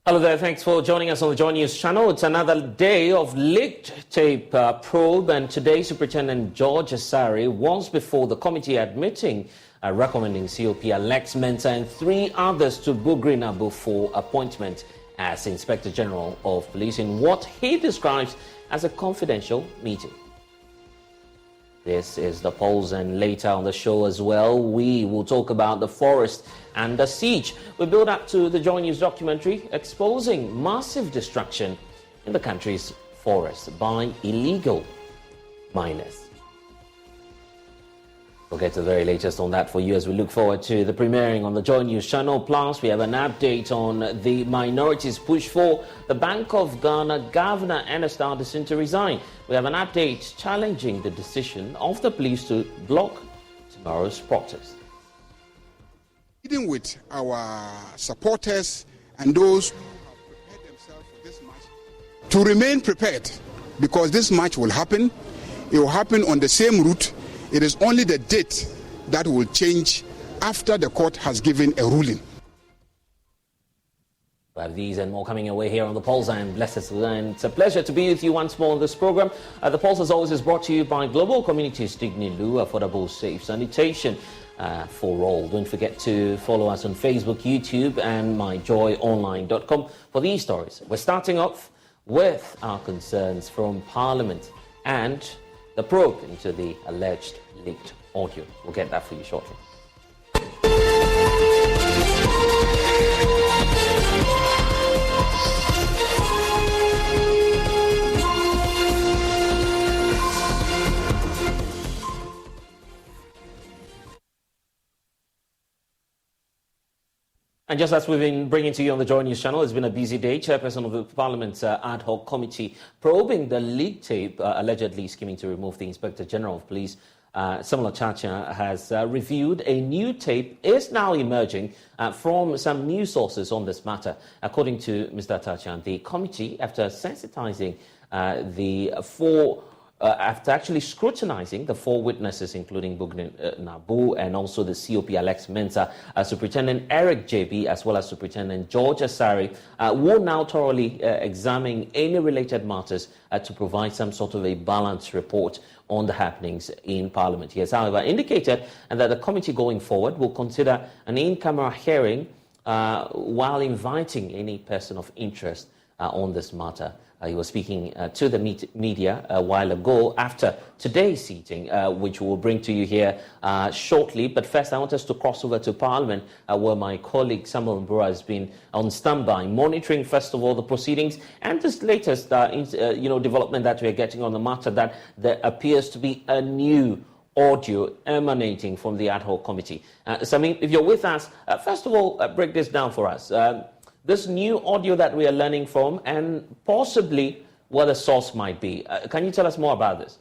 Hello there, thanks for joining us on the Joy News channel. It's another day of leaked tape probe, and today Superintendent George Asari was before the committee admitting recommending COP Alex Mensah and 3 others to Bugrin Abu for appointment as Inspector General of Police in what he describes as a confidential meeting. This is the polls, and later on the show as well, we will talk about the forest and the siege. We build up to the Joy News documentary exposing massive destruction in the country's forests by illegal miners. We'll get to the very latest on that for you as we look forward to the premiering on the Joy News channel. Plus, we have an update on the minorities' push for the Bank of Ghana Governor Ernest Alderson to resign. We have an update challenging the decision of the police to block tomorrow's protest. Dealing with our supporters and those who have prepared themselves for this match to remain prepared, because this match will happen. It will happen on the same route. It is only the date that will change after the court has given a ruling. We have these and more coming away here on The Pulse. I am blessed, and it's a pleasure to be with you once more on this program. The Pulse, as always, is brought to you by Global Communities Dignilu, affordable, safe sanitation for all. Don't forget to follow us on Facebook, YouTube, and myjoyonline.com for these stories. We're starting off with our concerns from Parliament and the probe into the alleged leaked audio. We'll get that for you shortly. And just as we've been bringing to you on the Joy News channel, it's been a busy day. Chairperson of the Parliament's ad hoc committee probing the leaked tape allegedly scheming to remove the Inspector General of Police, Samuel Chacha, has reviewed a new tape is now emerging from some news sources on this matter. According to Mr. Chacha, the committee, after sensitizing after actually scrutinizing the 4 witnesses, including Bugrin Abu and also the COP Alex Mensah, Superintendent Eric Gbi, as well as Superintendent George Asari, will now thoroughly examine any related matters to provide some sort of a balanced report on the happenings in Parliament. He has, however, indicated that the committee going forward will consider an in-camera hearing while inviting any person of interest on this matter. He was speaking to the media a while ago after today's seating, which we'll bring to you here shortly. But first, I want us to cross over to Parliament, where my colleague Samuel Mbura has been on standby, monitoring, first of all, the proceedings and this latest development that we're getting on the matter, that there appears to be a new audio emanating from the ad hoc committee. Samim, if you're with us, first of all, break this down for us. This new audio that we are learning from, and possibly what the source might be. Can you tell us more about this?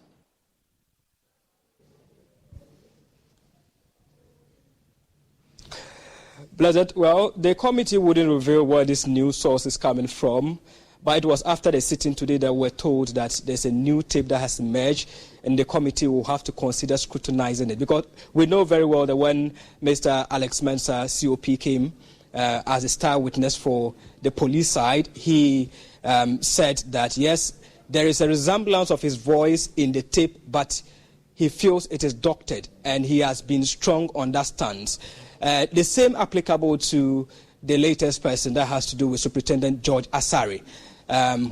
Blessed, well, the committee wouldn't reveal where this new source is coming from, but it was after the sitting today that we're told that there's a new tape that has emerged, and the committee will have to consider scrutinizing it. Because we know very well that when Mr. Alex Mensah, COP, came as a star witness for the police side, he said that, yes, there is a resemblance of his voice in the tape, but he feels it is doctored, and he has been strong on that stance. The same applicable to the latest person that has to do with Superintendent George Asari,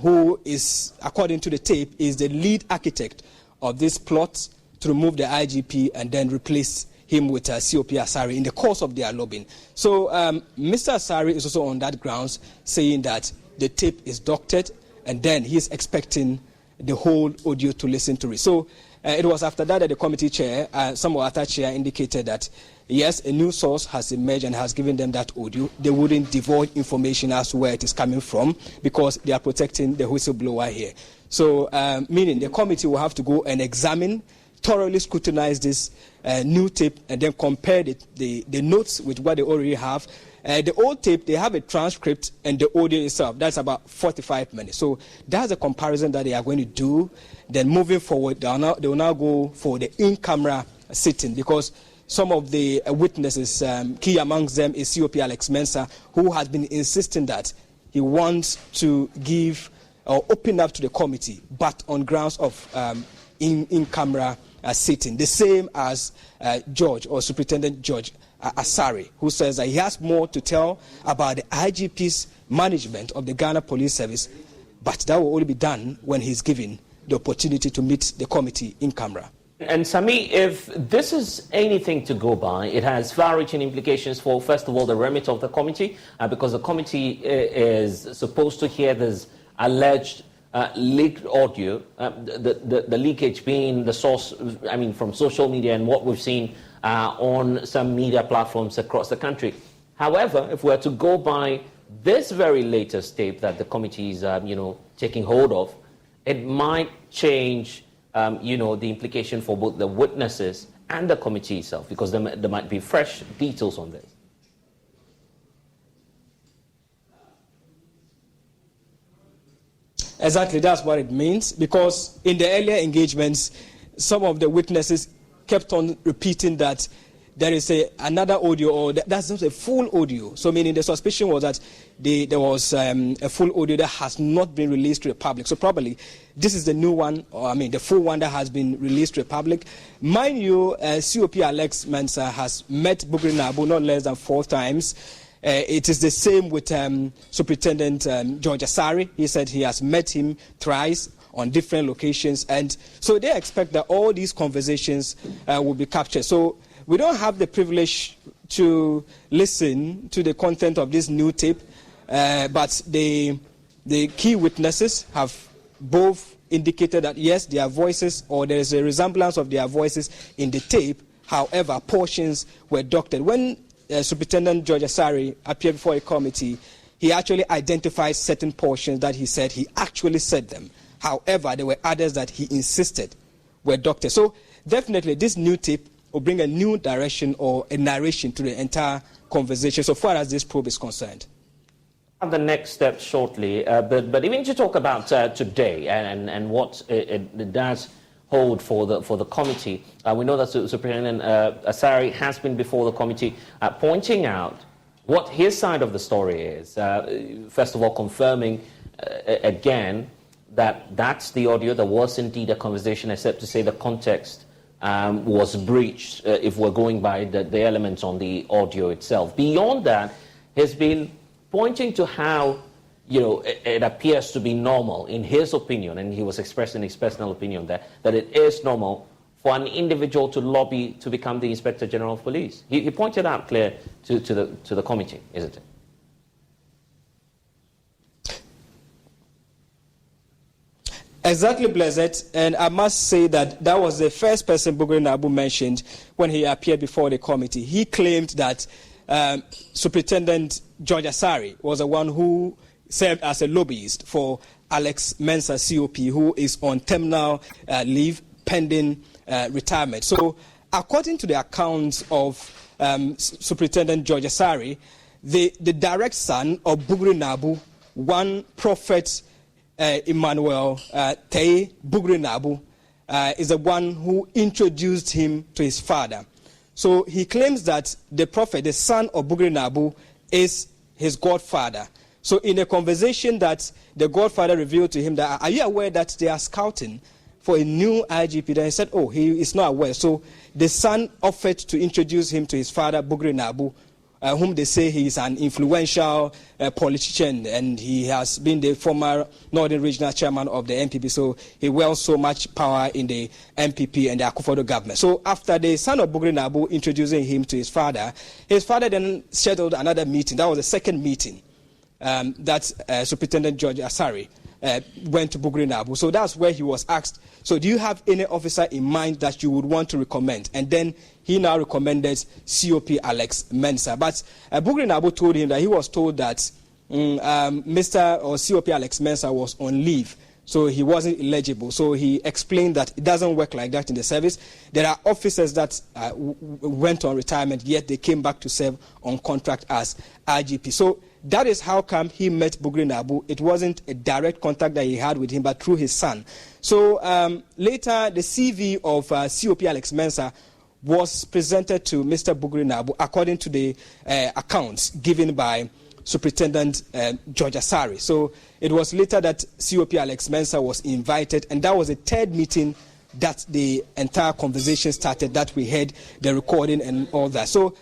who is, according to the tape, is the lead architect of this plot to remove the IGP and then replace him with COP Asari in the course of their lobbying. So Mr. Asari is also on that grounds, saying that the tape is doctored, and then he's expecting the whole audio to listen to it. So it was after that the committee chair, Samuel Chacha, indicated that, yes, a new source has emerged and has given them that audio. They wouldn't divulge information as to where it is coming from because they are protecting the whistleblower here. So meaning the committee will have to go and examine, thoroughly scrutinize this new tape, and then compare the notes with what they already have. The old tape, they have a transcript and the audio itself. That's about 45 minutes. So that's a comparison that they are going to do. Then moving forward, they will now go for the in-camera sitting, because some of the witnesses, key amongst them is COP Alex Mensah, who has been insisting that he wants to give or open up to the committee, but on grounds of in-camera sitting, the same as George or Superintendent George Asari, who says that he has more to tell about the IGP's management of the Ghana Police Service, but that will only be done when he's given the opportunity to meet the committee in camera. And Sami, if this is anything to go by, it has far-reaching implications for, first of all, the remit of the committee, because the committee is supposed to hear this alleged leaked audio, the leakage being the source, I mean, from social media and what we've seen on some media platforms across the country. However, if we're to go by this very latest tape that the committee is, taking hold of, it might change, the implication for both the witnesses and the committee itself, because there might be fresh details on this. Exactly, that's what it means, because in the earlier engagements, some of the witnesses kept on repeating that there is another audio, or that's not a full audio. So meaning the suspicion was that there was a full audio that has not been released to the public. So probably this is the new one, or the full one that has been released to the public. Mind you, COP Alex Mensah has met Bugri Nabu not less than 4 times. It is the same with Superintendent George Asari. He said he has met him thrice on different locations, and so they expect that all these conversations will be captured. So we don't have the privilege to listen to the content of this new tape, but the key witnesses have both indicated that yes, their voices, or there is a resemblance of their voices in the tape. However, portions were doctored. When Superintendent George Asari appeared before a committee, he actually identified certain portions that he said he actually said them. However, there were others that he insisted were doctored. So definitely this new tape will bring a new direction or a narration to the entire conversation so far as this probe is concerned. The next step shortly, but even to talk about today and what it does hold for the committee. We know that Superintendent Asari has been before the committee pointing out what his side of the story is. First of all, confirming again that that's the audio. There was indeed a conversation, except to say the context was breached if we're going by the elements on the audio itself. Beyond that, he's been pointing to how it appears to be normal, in his opinion, and he was expressing his personal opinion there, that it is normal for an individual to lobby to become the Inspector General of Police. He pointed out clear to the committee, isn't it? Exactly, Blessed, and I must say that was the first person Bugri Nabu mentioned when he appeared before the committee. He claimed that Superintendent George Asari was the one who served as a lobbyist for Alex Mensah COP, who is on terminal leave pending retirement. So according to the accounts of Superintendent George Asari, the direct son of Bugri Nabu, one Prophet Emmanuel Tei Bugri Nabu, is the one who introduced him to his father. So he claims that the Prophet, the son of Bugri Nabu, is his godfather. So in a conversation that the godfather revealed to him that, are you aware that they are scouting for a new IGP? Then he said, oh, he is not aware. So the son offered to introduce him to his father, Bugri Nabu, whom they say he is an influential politician, and he has been the former Northern Regional Chairman of the NPP, so he wields so much power in the NPP and the Akufo-Addo government. So after the son of Bugri Nabu introducing him to his father then scheduled another meeting. That was the second meeting that Superintendent George Asari went to Bugri Nabu. So that's where he was asked, so do you have any officer in mind that you would want to recommend? And then he now recommended COP Alex Mensah. But Bugri Nabu told him that he was told that Mr. or COP Alex Mensah was on leave, so he wasn't eligible. So he explained that it doesn't work like that in the service. There are officers that went on retirement, yet they came back to serve on contract as IGP. So that is how come he met Bugri Nabu. It wasn't a direct contact that he had with him, but through his son. So later, the CV of COP Alex Mensah was presented to Mr. Bugri Nabu according to the accounts given by Superintendent George Asari. So it was later that COP Alex Mensah was invited, and that was the third meeting that the entire conversation started, that we heard the recording and all that. So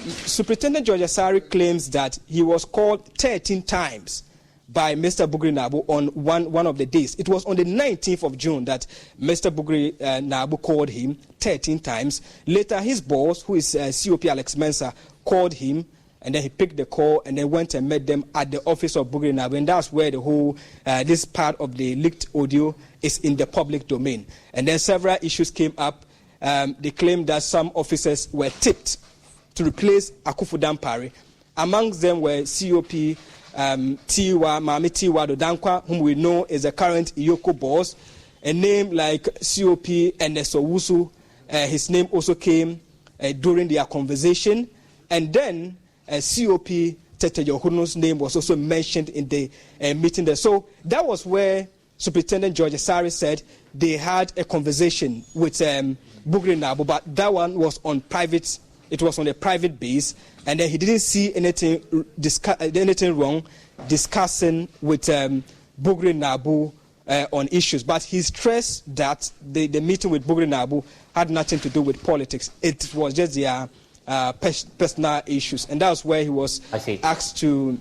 Superintendent George Asari claims that he was called 13 times by Mr. Bugri Nabu on one of the days. It was on the 19th of June that Mr. Bugri Nabu called him 13 times. Later, his boss, who is COP Alex Mensah, called him, and then he picked the call and then went and met them at the office of Bugri Nabu. And that's where the whole, this part of the leaked audio is in the public domain. And then several issues came up. They claimed that some officers were tipped to replace Akufu Dampare. Amongst them were COP Tiwa, Mami Tiwa Dodankwa, whom we know is the current Iyoko boss. A name like COP Eneso Wusu, his name also came during their conversation. And then COP Tete Yohunu's name was also mentioned in the meeting there. So that was where Superintendent George Asari said they had a conversation with Bugri Nabu, but that one was on private. It was on a private base, and then he didn't see anything wrong discussing with Bugri Nabu on issues. But he stressed that the meeting with Bugri Nabu had nothing to do with politics. It was just their personal issues, and that was where he was asked to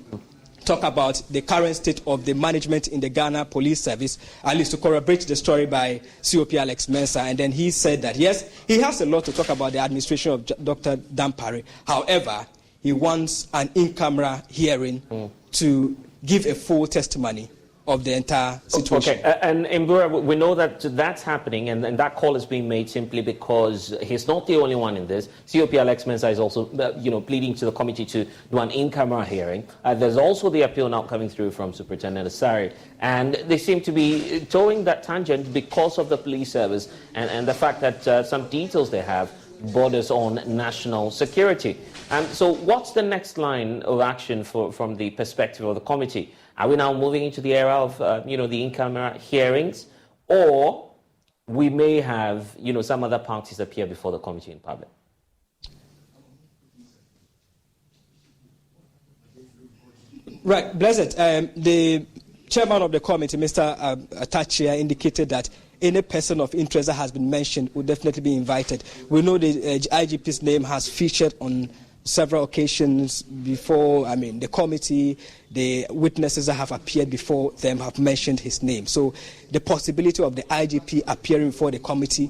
talk about the current state of the management in the Ghana Police Service, at least to corroborate the story by COP Alex Mensah. And then he said that, yes, he has a lot to talk about the administration of Dr. Dampare. However, he wants an in-camera hearing to give a full testimony of the entire situation. Okay, and Mbura, we know that that's happening, and that call is being made simply because he's not the only one in this. COP Alex Mensah is also, pleading to the committee to do an in-camera hearing. There's also the appeal now coming through from Superintendent Asari, and they seem to be towing that tangent because of the police service and the fact that some details they have borders on national security. And so what's the next line of action from the perspective of the committee? Are we now moving into the era of, the in-camera hearings, or we may have, some other parties appear before the committee in public? Right, Blessed. The chairman of the committee, Mr. Atachia, indicated that any person of interest that has been mentioned will definitely be invited. We know the IGP's name has featured on several occasions before, the committee, the witnesses that have appeared before them have mentioned his name. So the possibility of the IGP appearing before the committee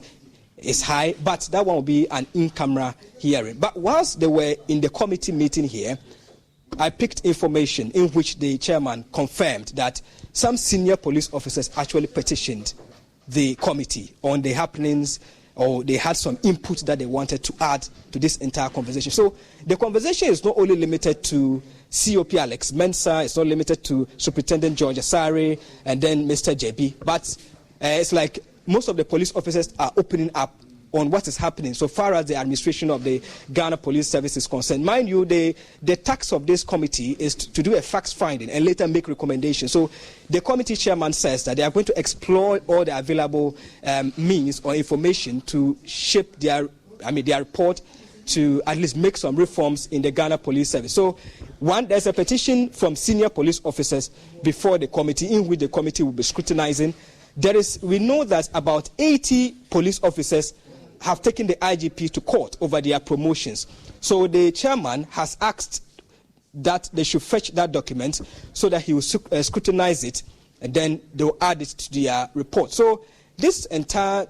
is high, but that one will be an in-camera hearing. But whilst they were in the committee meeting here, I picked information in which the chairman confirmed that some senior police officers actually petitioned the committee on the happenings, or they had some input that they wanted to add to this entire conversation. So the conversation is not only limited to COP Alex Mensah, it's not limited to Superintendent George Asari and then Mr. Gbi, but it's like most of the police officers are opening up on what is happening so far as the administration of the Ghana Police Service is concerned. Mind you, the task of this committee is to do a fact-finding and later make recommendations. So the committee chairman says that they are going to explore all the available means or information to shape their report to at least make some reforms in the Ghana Police Service. So, there's a petition from senior police officers before the committee in which the committee will be scrutinizing. We know that about 80 police officers have taken the IGP to court over their promotions. So the chairman has asked that they should fetch that document so that he will scrutinize it, and then they will add it to their report. So this entire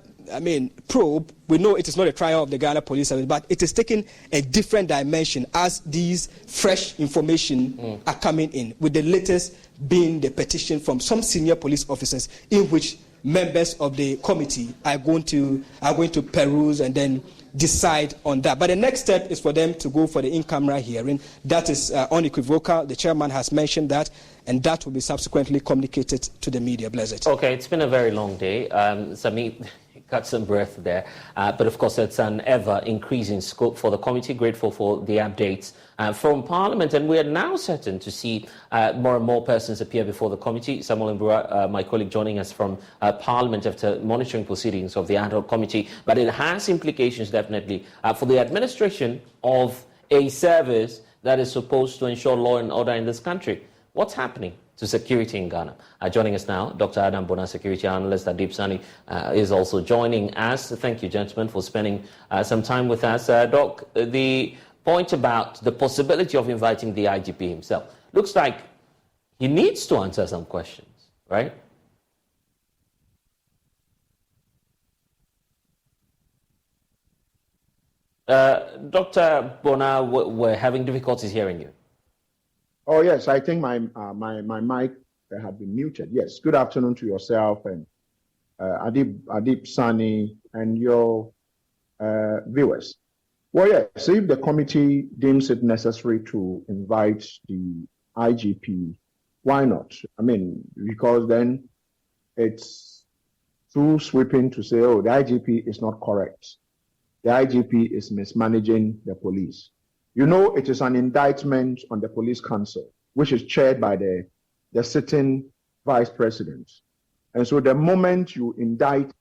probe, we know it is not a trial of the Ghana Police Service, but it is taking a different dimension as these fresh information are coming in, with the latest being the petition from some senior police officers in which members of the committee are going to peruse and then decide on that. But the next step is for them to go for the in-camera hearing. That is unequivocal. The chairman has mentioned that, and that will be subsequently communicated to the media. Blessed. Okay, it's been a very long day. Sami got some breath there. But of course, it's an ever-increasing scope for the committee. Grateful for the updates from Parliament. And we are now certain to see more and more persons appear before the committee. Samuel Mbura, my colleague, joining us from Parliament after monitoring proceedings of the ad hoc committee. But it has implications, definitely, for the administration of a service that is supposed to ensure law and order in this country. What's happening to security in Ghana? Joining us now, Dr. Adam Bona, security analyst. Adib Sani is also joining us. Thank you, gentlemen, for spending some time with us. Doc, the point about the possibility of inviting the IGP himself, looks like he needs to answer some questions, right? Dr. Bona, we're having difficulties hearing you. Oh, yes, I think my mic had been muted. Yes, good afternoon to yourself and Adib Sani and your viewers. Well, yes, if the committee deems it necessary to invite the IGP, why not? I mean, because then it's too sweeping to say, oh, the IGP is not correct. The IGP is mismanaging the police. You know, it is an indictment on the police council, which is chaired by the sitting vice president. And so the moment you indict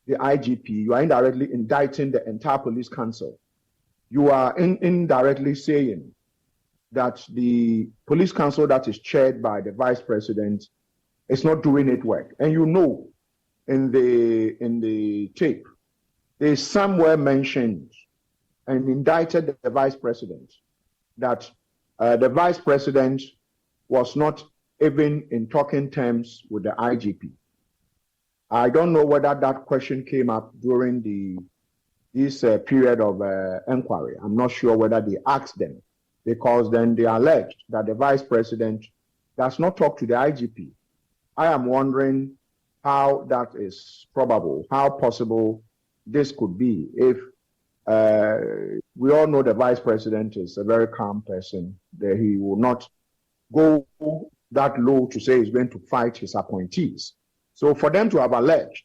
the IGP, you are indirectly indicting the entire police council. You are indirectly saying that the police council that is chaired by the vice president is not doing its work. And you know, in the tape, they somewhere mentioned and indicted the vice president that the vice president was not even in talking terms with the IGP. I don't know whether that question came up during this period of inquiry. I'm not sure whether they asked them, because then they alleged that the vice president does not talk to the IGP. I am wondering how that is probable, how possible this could be if we all know the vice president is a very calm person, that he will not go that low to say he's going to fight his appointees. So for them to have alleged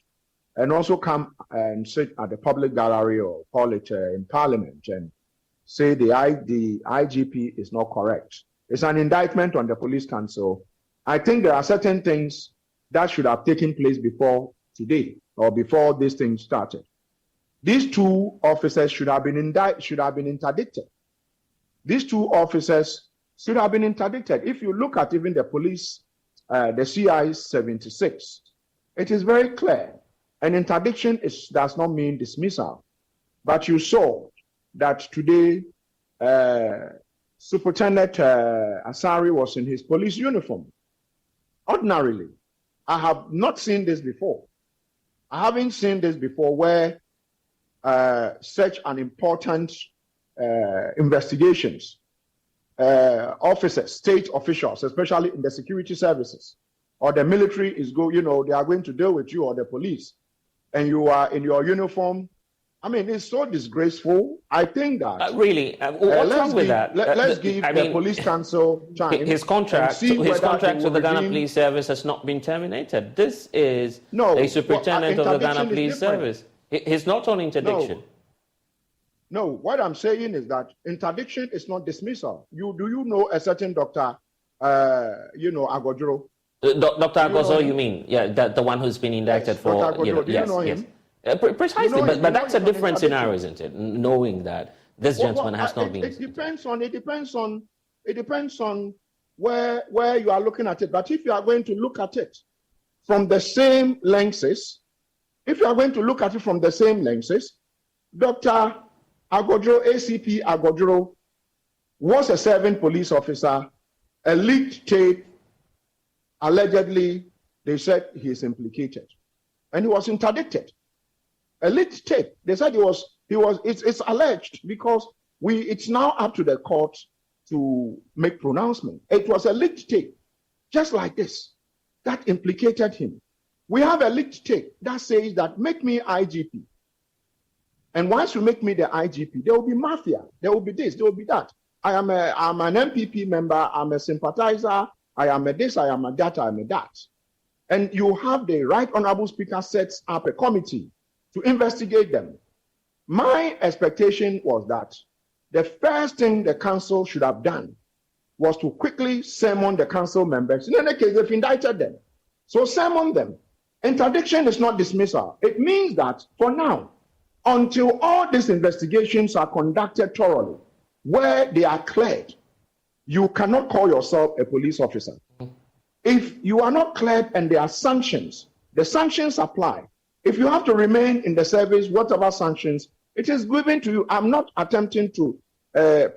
and also come and sit at the public gallery or call it in parliament and say the IGP is not correct, it's an indictment on the police council. I think there are certain things that should have taken place before today or before this thing started. These two officers should have been interdicted. These two officers should have been interdicted. If you look at even the police, the CI 76, it is very clear. An interdiction does not mean dismissal. But you saw that today, Superintendent Asari was in his police uniform. Ordinarily, I have not seen this before. I haven't seen this before where such an important investigations, officers, state officials, especially in the security services, or the military is they are going to deal with you, or the police, and you are in your uniform. I mean, it's so disgraceful. I think that really, what's wrong with that? Let's give the police council time. His contract with the Ghana Police Service has not been terminated. This is a superintendent of the Ghana Police Service. He's not on interdiction. No, what I'm saying is that interdiction is not dismissal. Do you know a certain doctor, Agodro? Dr. Agozo, you mean? Yeah, the one who's been indicted for. Dr. Agodro, do you know him? Precisely, but that's a different scenario, isn't it? Knowing that this gentleman has not been. It depends on where you are looking at it. But if you are going to look at it from the same lenses, Dr. Agodro, ACP Agodro, was a serving police officer. A leaked tape, allegedly, they said he is implicated, and he was interdicted. A leaked tape, they said it's alleged, because it's now up to the court to make pronouncement. It was a leaked tape, just like this, that implicated him. We have a leaked tape that says that make me IGP. And once you make me the IGP, there will be mafia, there will be this, there will be that. I'm an MPP member, I'm a sympathizer, I am a this, I am a that, I am a that. And you have the Right Honorable Speaker sets up a committee to investigate them. My expectation was that the first thing the council should have done was to quickly summon the council members. In any case, they've indicted them. So summon them. Interdiction is not dismissal. It means that for now, until all these investigations are conducted thoroughly, where they are cleared, you cannot call yourself a police officer. If you are not cleared and there are sanctions, the sanctions apply. If you have to remain in the service, whatever sanctions, it is given to you. I'm not attempting to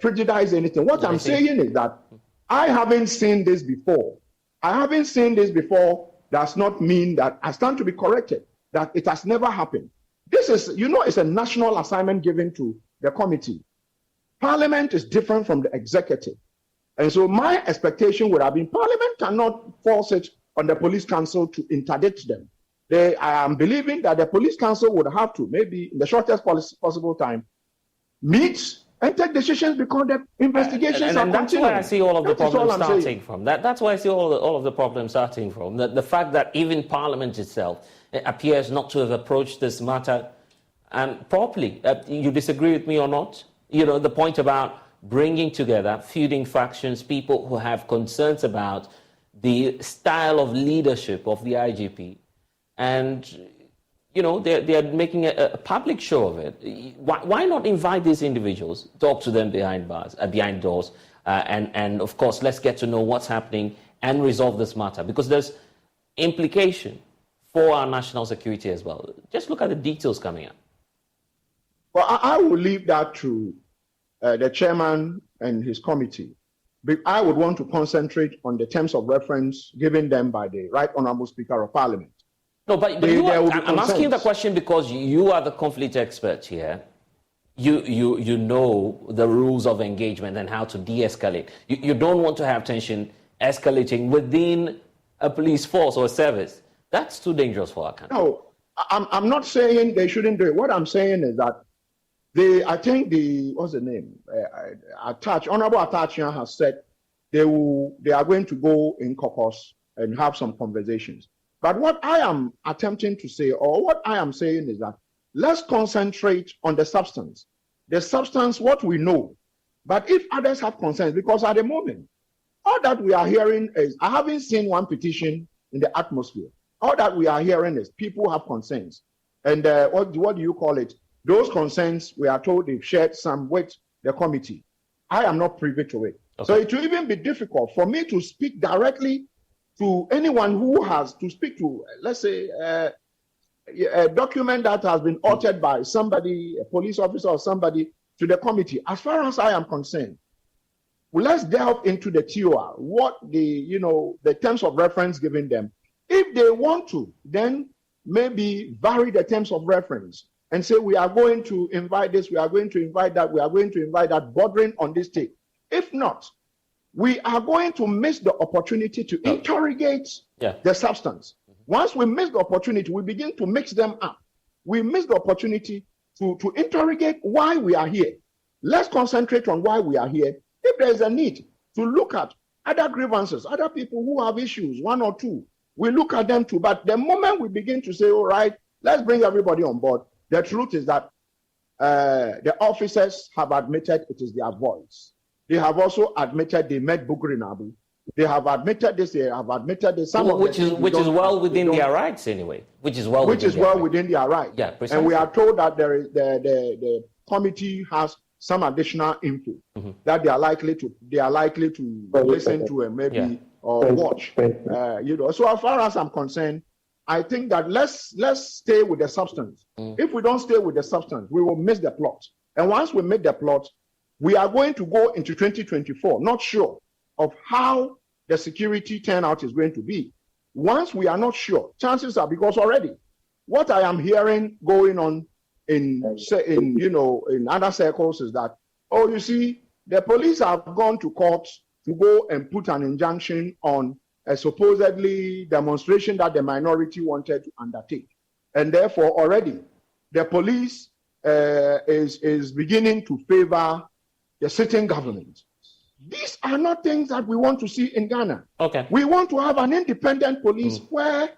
prejudice anything. What I'm saying is that I haven't seen this before. I haven't seen this before does not mean that I stand to be corrected, that it has never happened. This is, it's a national assignment given to the committee. Parliament is different from the executive. And so my expectation would have been Parliament cannot force it on the police council to interdict them. I am believing that the police council would have to, maybe in the shortest possible time, meet and take decisions because the investigations are continuing. That's why I see all of the problems starting from. That's why I see all of the problems starting from. The fact that even Parliament itself appears not to have approached this matter properly. You disagree with me or not? The point about bringing together feuding factions, people who have concerns about the style of leadership of the IGP, and they are making a public show of it. Why not invite these individuals, talk to them behind bars, behind doors, and of course let's get to know what's happening and resolve this matter, because there's implication for our national security as well. Just look at the details coming up. Well, I will leave that to the chairman and his committee. But I would want to concentrate on the terms of reference given them by the Right Honourable Speaker of Parliament. No, but I'm asking the question because you are the conflict expert here. You know the rules of engagement and how to de-escalate. You don't want to have tension escalating within a police force or a service. That's too dangerous for our country. No, I'm not saying they shouldn't do it. What I'm saying is that I think what's the name? Honorable Atachian has said they are going to go in caucus and have some conversations. But what I am attempting to say, or what I am saying, is that let's concentrate on the substance. The substance, what we know. But if others have concerns, because at the moment, all that we are hearing is, I haven't seen one petition in the atmosphere. All that we are hearing is people have concerns. And what do you call it? Those concerns, we are told they've shared some with the committee. I am not privy to it. Okay. So it will even be difficult for me to speak directly to anyone who has to speak to, let's say, a document that has been authored by somebody, a police officer or somebody, to the committee. As far as I am concerned, well, let's delve into the TOR, what the terms of reference given them. If they want to, then maybe vary the terms of reference and say, we are going to invite this, we are going to invite that, we are going to invite that, bordering on this take. If not, we are going to miss the opportunity to interrogate the substance. Once we miss the opportunity, we begin to mix them up. We miss the opportunity to interrogate why we are here. Let's concentrate on why we are here. If there is a need to look at other grievances, other people who have issues, one or two, we look at them too. But the moment we begin to say, all right, let's bring everybody on board, the truth is that the officers have admitted it is their voice. They have also admitted they met Bugrinabu. They have admitted this. They have admitted this. Which is well within their rights anyway. Which is well within their rights. Yeah, precisely. And we are told that there is the committee has some additional info that they are likely to listen to and maybe or watch. So as far as I'm concerned, I think that let's stay with the substance. If we don't stay with the substance, we will miss the plot. And once we make the plot, we are going to go into 2024, not sure of how the security turnout is going to be. Once we are not sure, chances are, because already what I am hearing going on in other circles is that, you see, the police have gone to court to go and put an injunction on a supposedly demonstration that the minority wanted to undertake. And therefore, already, the police is beginning to favor the sitting government. These are not things that we want to see in Ghana. Okay. We want to have an independent police where,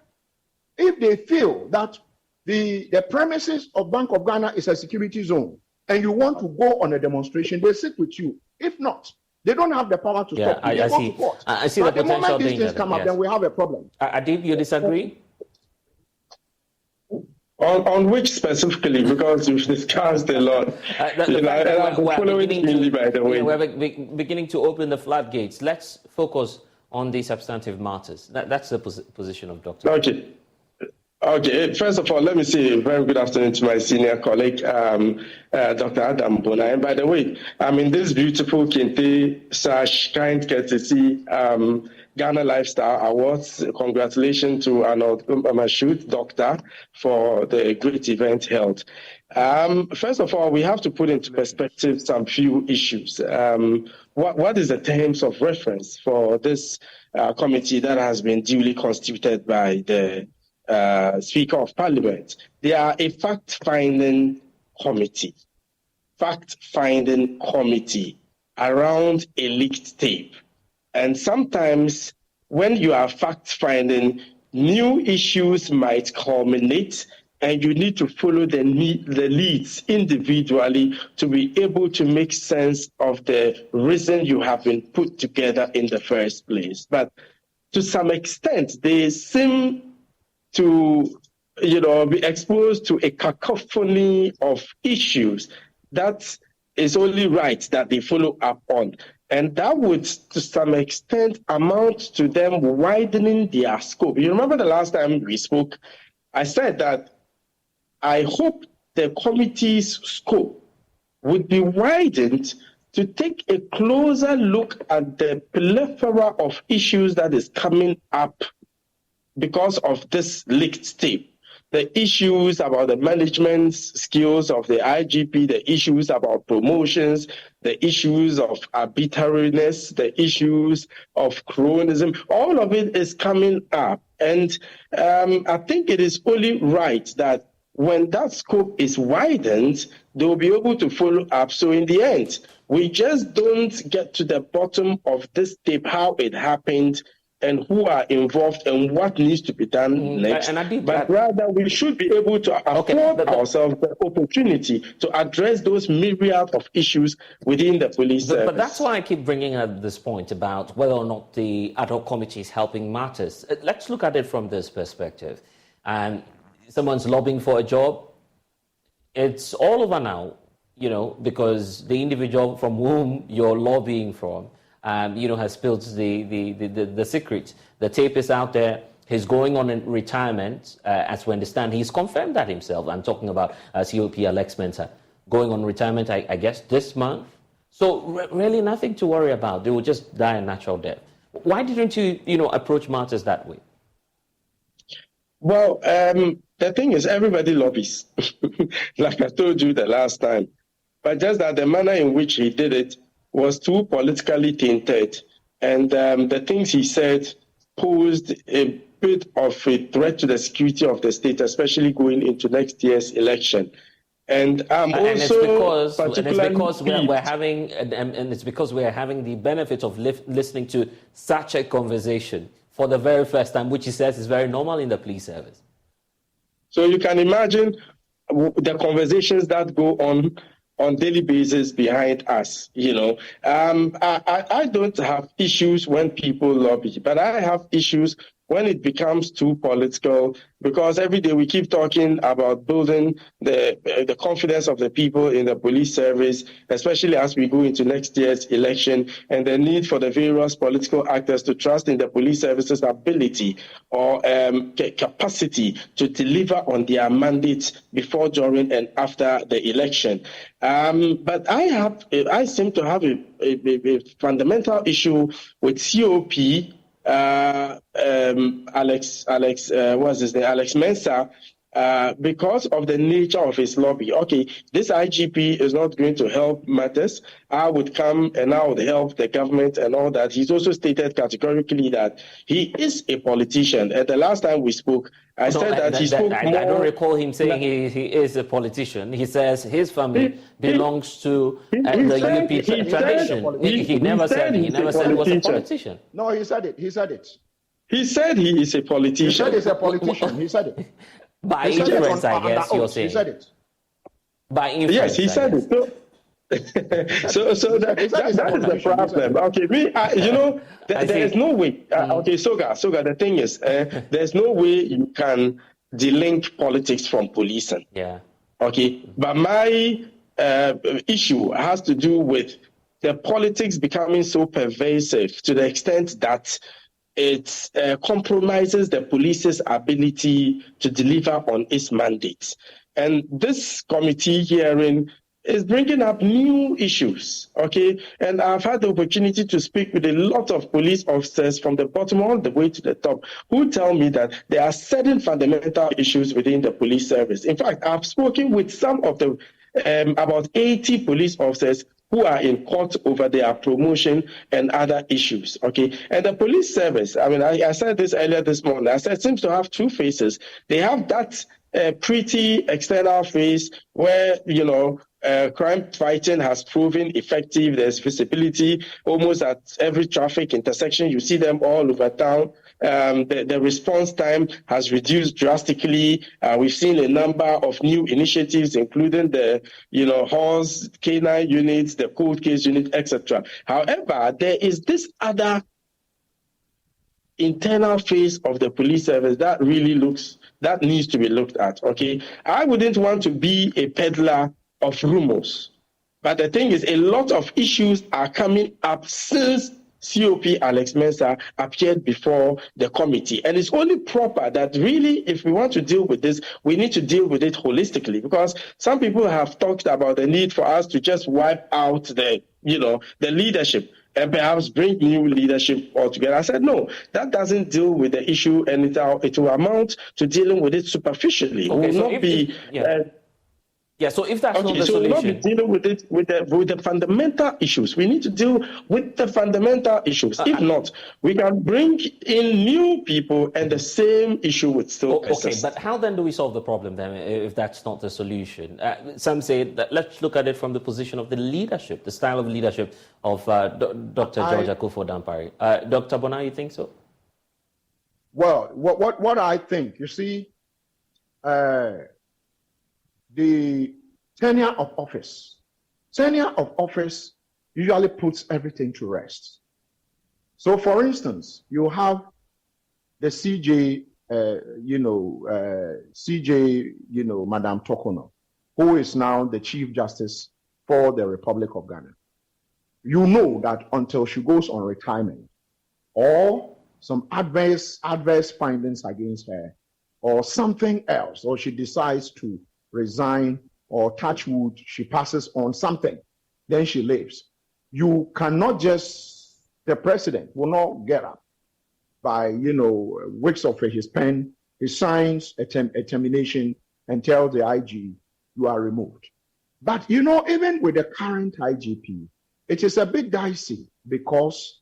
if they feel that the premises of Bank of Ghana is a security zone and you want to go on a demonstration, they sit with you. If not, they don't have the power to stop you. They go to court. I see but the potential moment these danger things come up, then we have a problem. Adib, you disagree? On which specifically? Because we've discussed a lot. We're beginning to open the floodgates. Let's focus on the substantive matters. That's the position of Dr. Okay. First of all, let me say a very good afternoon to my senior colleague, Dr. Adam Bona. And by the way, I'm in this beautiful Kente/kind courtesy Ghana Lifestyle Awards. Congratulations to Arnold Mashoud, Doctor, for the great event held. First of all, we have to put into perspective some few issues. What is the terms of reference for this committee that has been duly constituted by the Speaker of Parliament? They are a fact-finding committee around a leaked tape. And sometimes when you are fact-finding, new issues might culminate, and you need to follow the leads individually to be able to make sense of the reason you have been put together in the first place. But to some extent, they seem to be exposed to a cacophony of issues that is only right that they follow up on. And that would, to some extent, amount to them widening their scope. You remember the last time we spoke, I said that I hope the committee's scope would be widened to take a closer look at the plethora of issues that is coming up because of this leaked tape. The issues about the management skills of the IGP, the issues about promotions, the issues of arbitrariness, the issues of cronism, all of it is coming up. And I think it is only right that when that scope is widened, they will be able to follow up. So in the end, we just don't get to the bottom of this tape, how it happened, and who are involved and what needs to be done next. But rather, we should be able to afford ourselves the opportunity to address those myriad of issues within the police service. But that's why I keep bringing up this point about whether or not the ad hoc committee is helping matters. Let's look at it from this perspective. Someone's lobbying for a job. It's all over now, because the individual from whom you're lobbying from has spilled the secret. The tape is out there. He's going on in retirement, as we understand. He's confirmed that himself. I'm talking about COP Alex Mensah going on retirement, I guess, this month. So really nothing to worry about. They will just die a natural death. Why didn't you, approach matters that way? Well, the thing is, everybody lobbies, like I told you the last time. But just that the manner in which he did it was too politically tainted. And the things he said posed a bit of a threat to the security of the state, especially going into next year's election. And it's because we're having the benefit of listening to such a conversation for the very first time, which he says is very normal in the police service. So you can imagine the conversations that go on daily basis behind us. I don't have issues when people lobby, but I have issues when it becomes too political, because every day we keep talking about building the confidence of the people in the police service, especially as we go into next year's election, and the need for the various political actors to trust in the police service's ability or capacity to deliver on their mandates before, during, and after the election. But I seem to have a fundamental issue with COP. Alex Mensah, because of the nature of his lobby. Okay, this IGP is not going to help matters. I would come and I would help the government and all that. He's also stated categorically that he is a politician. And the last time we spoke, I don't recall him saying he is a politician. He says his family belongs to the UP tradition. He never said he was a politician. No, he said it. He said he is a politician. He said he's a politician. He said it. By inference, I guess you're saying. He said it. By inference. Yes, he said it. So that is the problem. Okay, there is no way. Okay, Soga, the thing is, there's no way you can delink politics from policing. Yeah. Okay, but my issue has to do with the politics becoming so pervasive to the extent that it compromises the police's ability to deliver on its mandate. And this committee hearing is bringing up new issues, okay? And I've had the opportunity to speak with a lot of police officers from the bottom all the way to the top who tell me that there are certain fundamental issues within the police service. In fact, I've spoken with some of the about 80 police officers who are in court over their promotion and other issues, okay? And the police service, I mean, I said this earlier this morning, I said it seems to have two faces. They have that pretty external face where, you know, crime fighting has proven effective. There's visibility almost at every traffic intersection. You see them all over town. The response time has reduced drastically. We've seen a number of new initiatives, including the, you know, horse, canine units, the cold case unit, etc. However, there is this other internal phase of the police service that really needs to be looked at, okay? I wouldn't want to be a peddler of rumors, but the thing is, a lot of issues are coming up since COP Alex Mensah appeared before the committee. And it's only proper that really, if we want to deal with this, we need to deal with it holistically, because some people have talked about the need for us to just wipe out the leadership and perhaps bring new leadership altogether. I said, no, that doesn't deal with the issue, and it will amount to dealing with it superficially. Okay, it will not be... so if that's not the so solution... we'll not be dealing with it with the fundamental issues. We need to deal with the fundamental issues. If not, we can bring in new people and the same issue would still persist. Okay, but how then do we solve the problem then if that's not the solution? Some say that let's look at it from the position of the leadership, the style of leadership of Dr. George Akufo-Dampare. Dr. Bona, you think so? Well, what I think, you see, the tenure of office usually puts everything to rest. So, for instance, you have the CJ, Madam Tokono, who is now the Chief Justice for the Republic of Ghana. You know that until she goes on retirement, or some adverse findings against her, or something else, or she decides to resign, or touch wood, she passes on something, then she leaves. You cannot the president will not get up by, weeks of his pen, he signs a termination and tells the IG, you are removed. But, even with the current IGP, it is a bit dicey because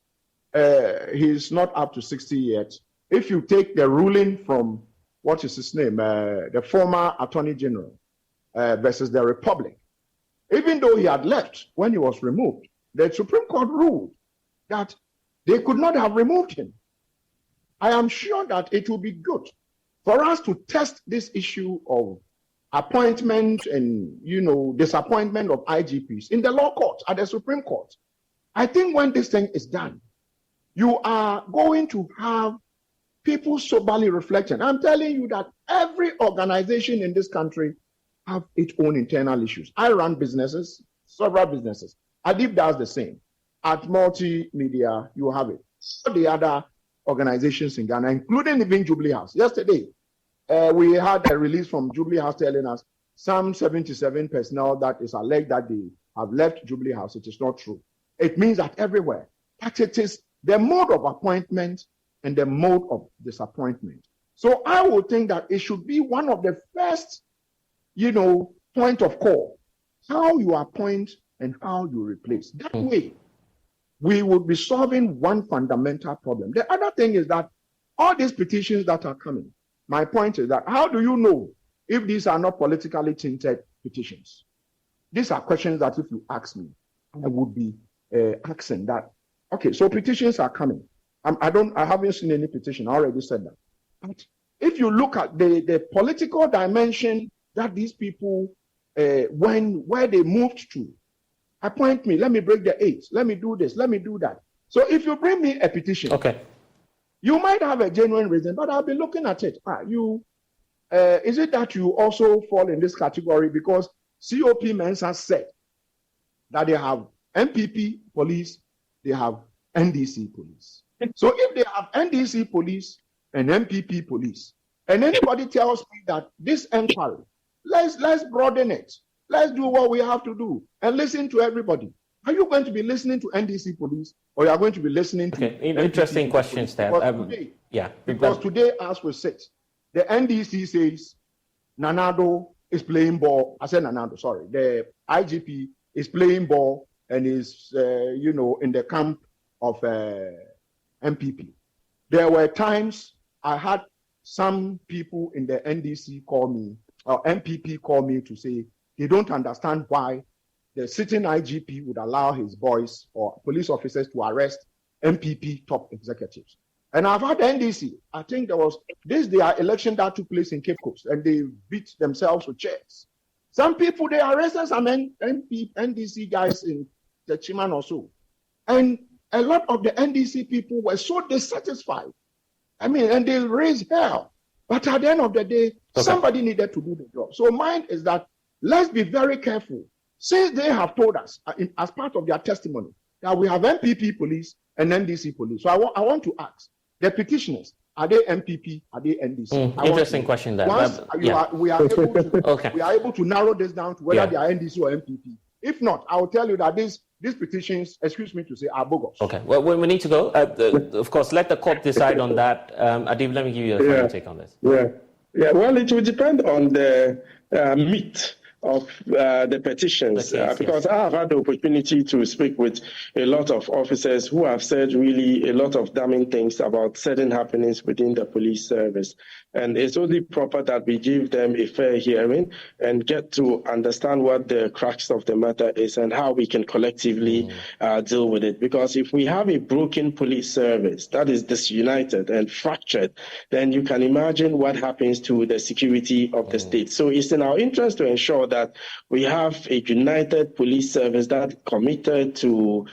he's not up to 60 yet. If you take the ruling from, what is his name, the former Attorney General, versus the Republic. Even though he had left when he was removed, the Supreme Court ruled that they could not have removed him. I am sure that it will be good for us to test this issue of appointment and, disappointment of IGPs in the law court, at the Supreme Court. I think when this thing is done, you are going to have people soberly reflecting. I'm telling you that every organization in this country have its own internal issues. I run businesses, several businesses. Adib does the same. At Multimedia, you have it. So the other organizations in Ghana, including even Jubilee House. Yesterday, we had a release from Jubilee House telling us some 77 personnel that is alleged that they have left Jubilee House. It is not true. It means that everywhere. But it is the mode of appointment and the mode of disappointment. So I would think that it should be one of the first point of call, how you appoint and how you replace. That way, we would be solving one fundamental problem. The other thing is that all these petitions that are coming, my point is that how do you know if these are not politically tinted petitions? These are questions that if you ask me, I would be asking that. Okay, so petitions are coming. I haven't seen any petition. I already said that. But if you look at the political dimension that these people, where they moved to, appoint me, let me break the 8, let me do this, let me do that. So if you bring me a petition, okay, you might have a genuine reason, but I'll be looking at it. is it that you also fall in this category? Because COP Mensa said that they have MPP police, they have NDC police. So if they have NDC police and MPP police, and anybody tells me that this inquiry, let's broaden it. Let's do what we have to do and listen to everybody. Are you going to be listening to NDC police, or you are going to be listening to interesting questions there. Because today, as we sit, the NDC says Nanado is playing ball. I said Nanado, sorry. The IGP is playing ball and is, in the camp of MPP. There were times I had some people in the NDC call me, or MPP call me to say they don't understand why the sitting IGP would allow his boys or police officers to arrest MPP top executives. And I've had NDC. I think there was their election that took place in Cape Coast, and they beat themselves with chairs. Some people, they arrested some NDC guys in the Chiman or so. And a lot of the NDC people were so dissatisfied. And they raised hell. But at the end of the day, somebody needed to do the job. So mine is that let's be very careful. Since they have told us, as part of their testimony, that we have MPP police and NDC police. So I want to ask, the petitioners, are they MPP? Are they NDC? Interesting question there. We are able to narrow this down to whether they are NDC or MPP. If not, I will tell you that these petitions, excuse me to say, are bogus. Okay, well, we need to go. Of course, let the court decide on that. Adib, let me give you a final take on this. Yeah. Well, it will depend on the meat of the petitions, because I have had the opportunity to speak with a lot of officers who have said really a lot of damning things about certain happenings within the police service. And it's only proper that we give them a fair hearing and get to understand what the crux of the matter is and how we can collectively deal with it. Because if we have a broken police service that is disunited and fractured, then you can imagine what happens to the security of the state. So it's in our interest to ensure that we have a united police service that committed to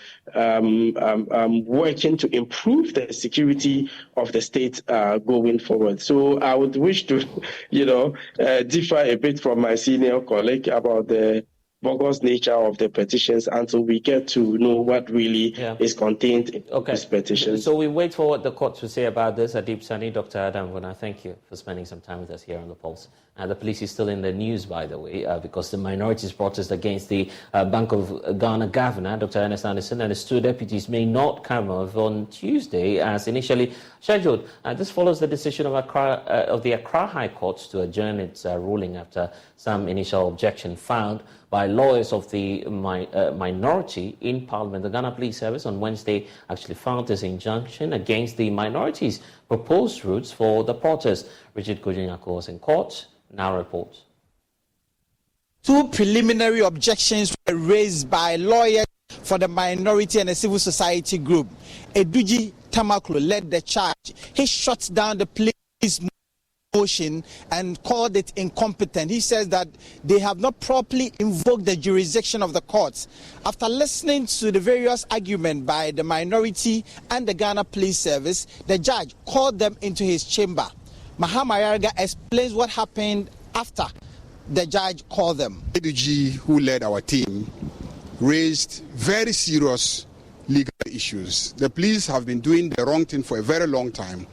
working to improve the security of the state going forward. So I would wish to, differ a bit from my senior colleague about the bogus nature of the petitions until we get to know what really is contained in this petition. So we wait for what the court to say about this. Adib Sani, Dr. Adam Vona, thank you for spending some time with us here on The Pulse. The police is still in the news, by the way, because the minorities protest against the Bank of Ghana governor, Dr. Ernest Anderson, and his two deputies may not come off on Tuesday as initially scheduled. This follows the decision of the Accra High Court to adjourn its ruling after some initial objection filed by lawyers of the minority in Parliament. The Ghana Police Service on Wednesday actually filed this injunction against the minorities' proposed routes for the protest. Richard Kojinyako was in court. Now reports. Two preliminary objections were raised by lawyers for the minority and the civil society group. Eduji Tamaklo led the charge. He shut down the police motion and called it incompetent. He says that they have not properly invoked the jurisdiction of the courts. After listening to the various arguments by the minority and the Ghana Police Service, the judge called them into his chamber. Mahama Yarga explains what happened after the judge called them. ADG, who led our team, raised very serious legal issues. The police have been doing the wrong thing for a very long time.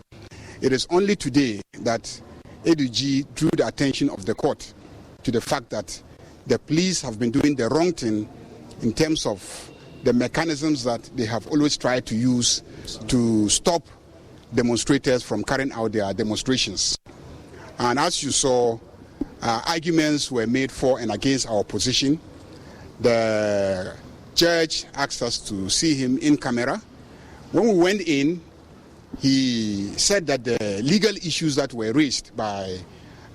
It is only today that ADG drew the attention of the court to the fact that the police have been doing the wrong thing in terms of the mechanisms that they have always tried to use to stop demonstrators from carrying out their demonstrations. And as you saw, arguments were made for and against our position. The judge asked us to see him in camera. When we went in, he said that the legal issues that were raised by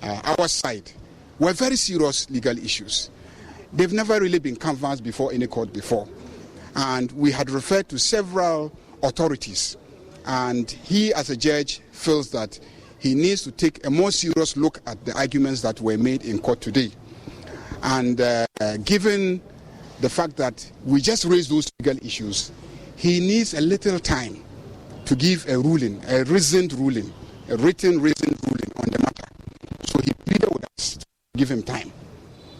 our side were very serious legal issues. They've never really been canvassed before any court before. And we had referred to several authorities. And he, as a judge, feels that he needs to take a more serious look at the arguments that were made in court today. And given the fact that we just raised those legal issues, he needs a little time to give a ruling, a reasoned ruling, a written reasoned ruling on the matter. So he give him time.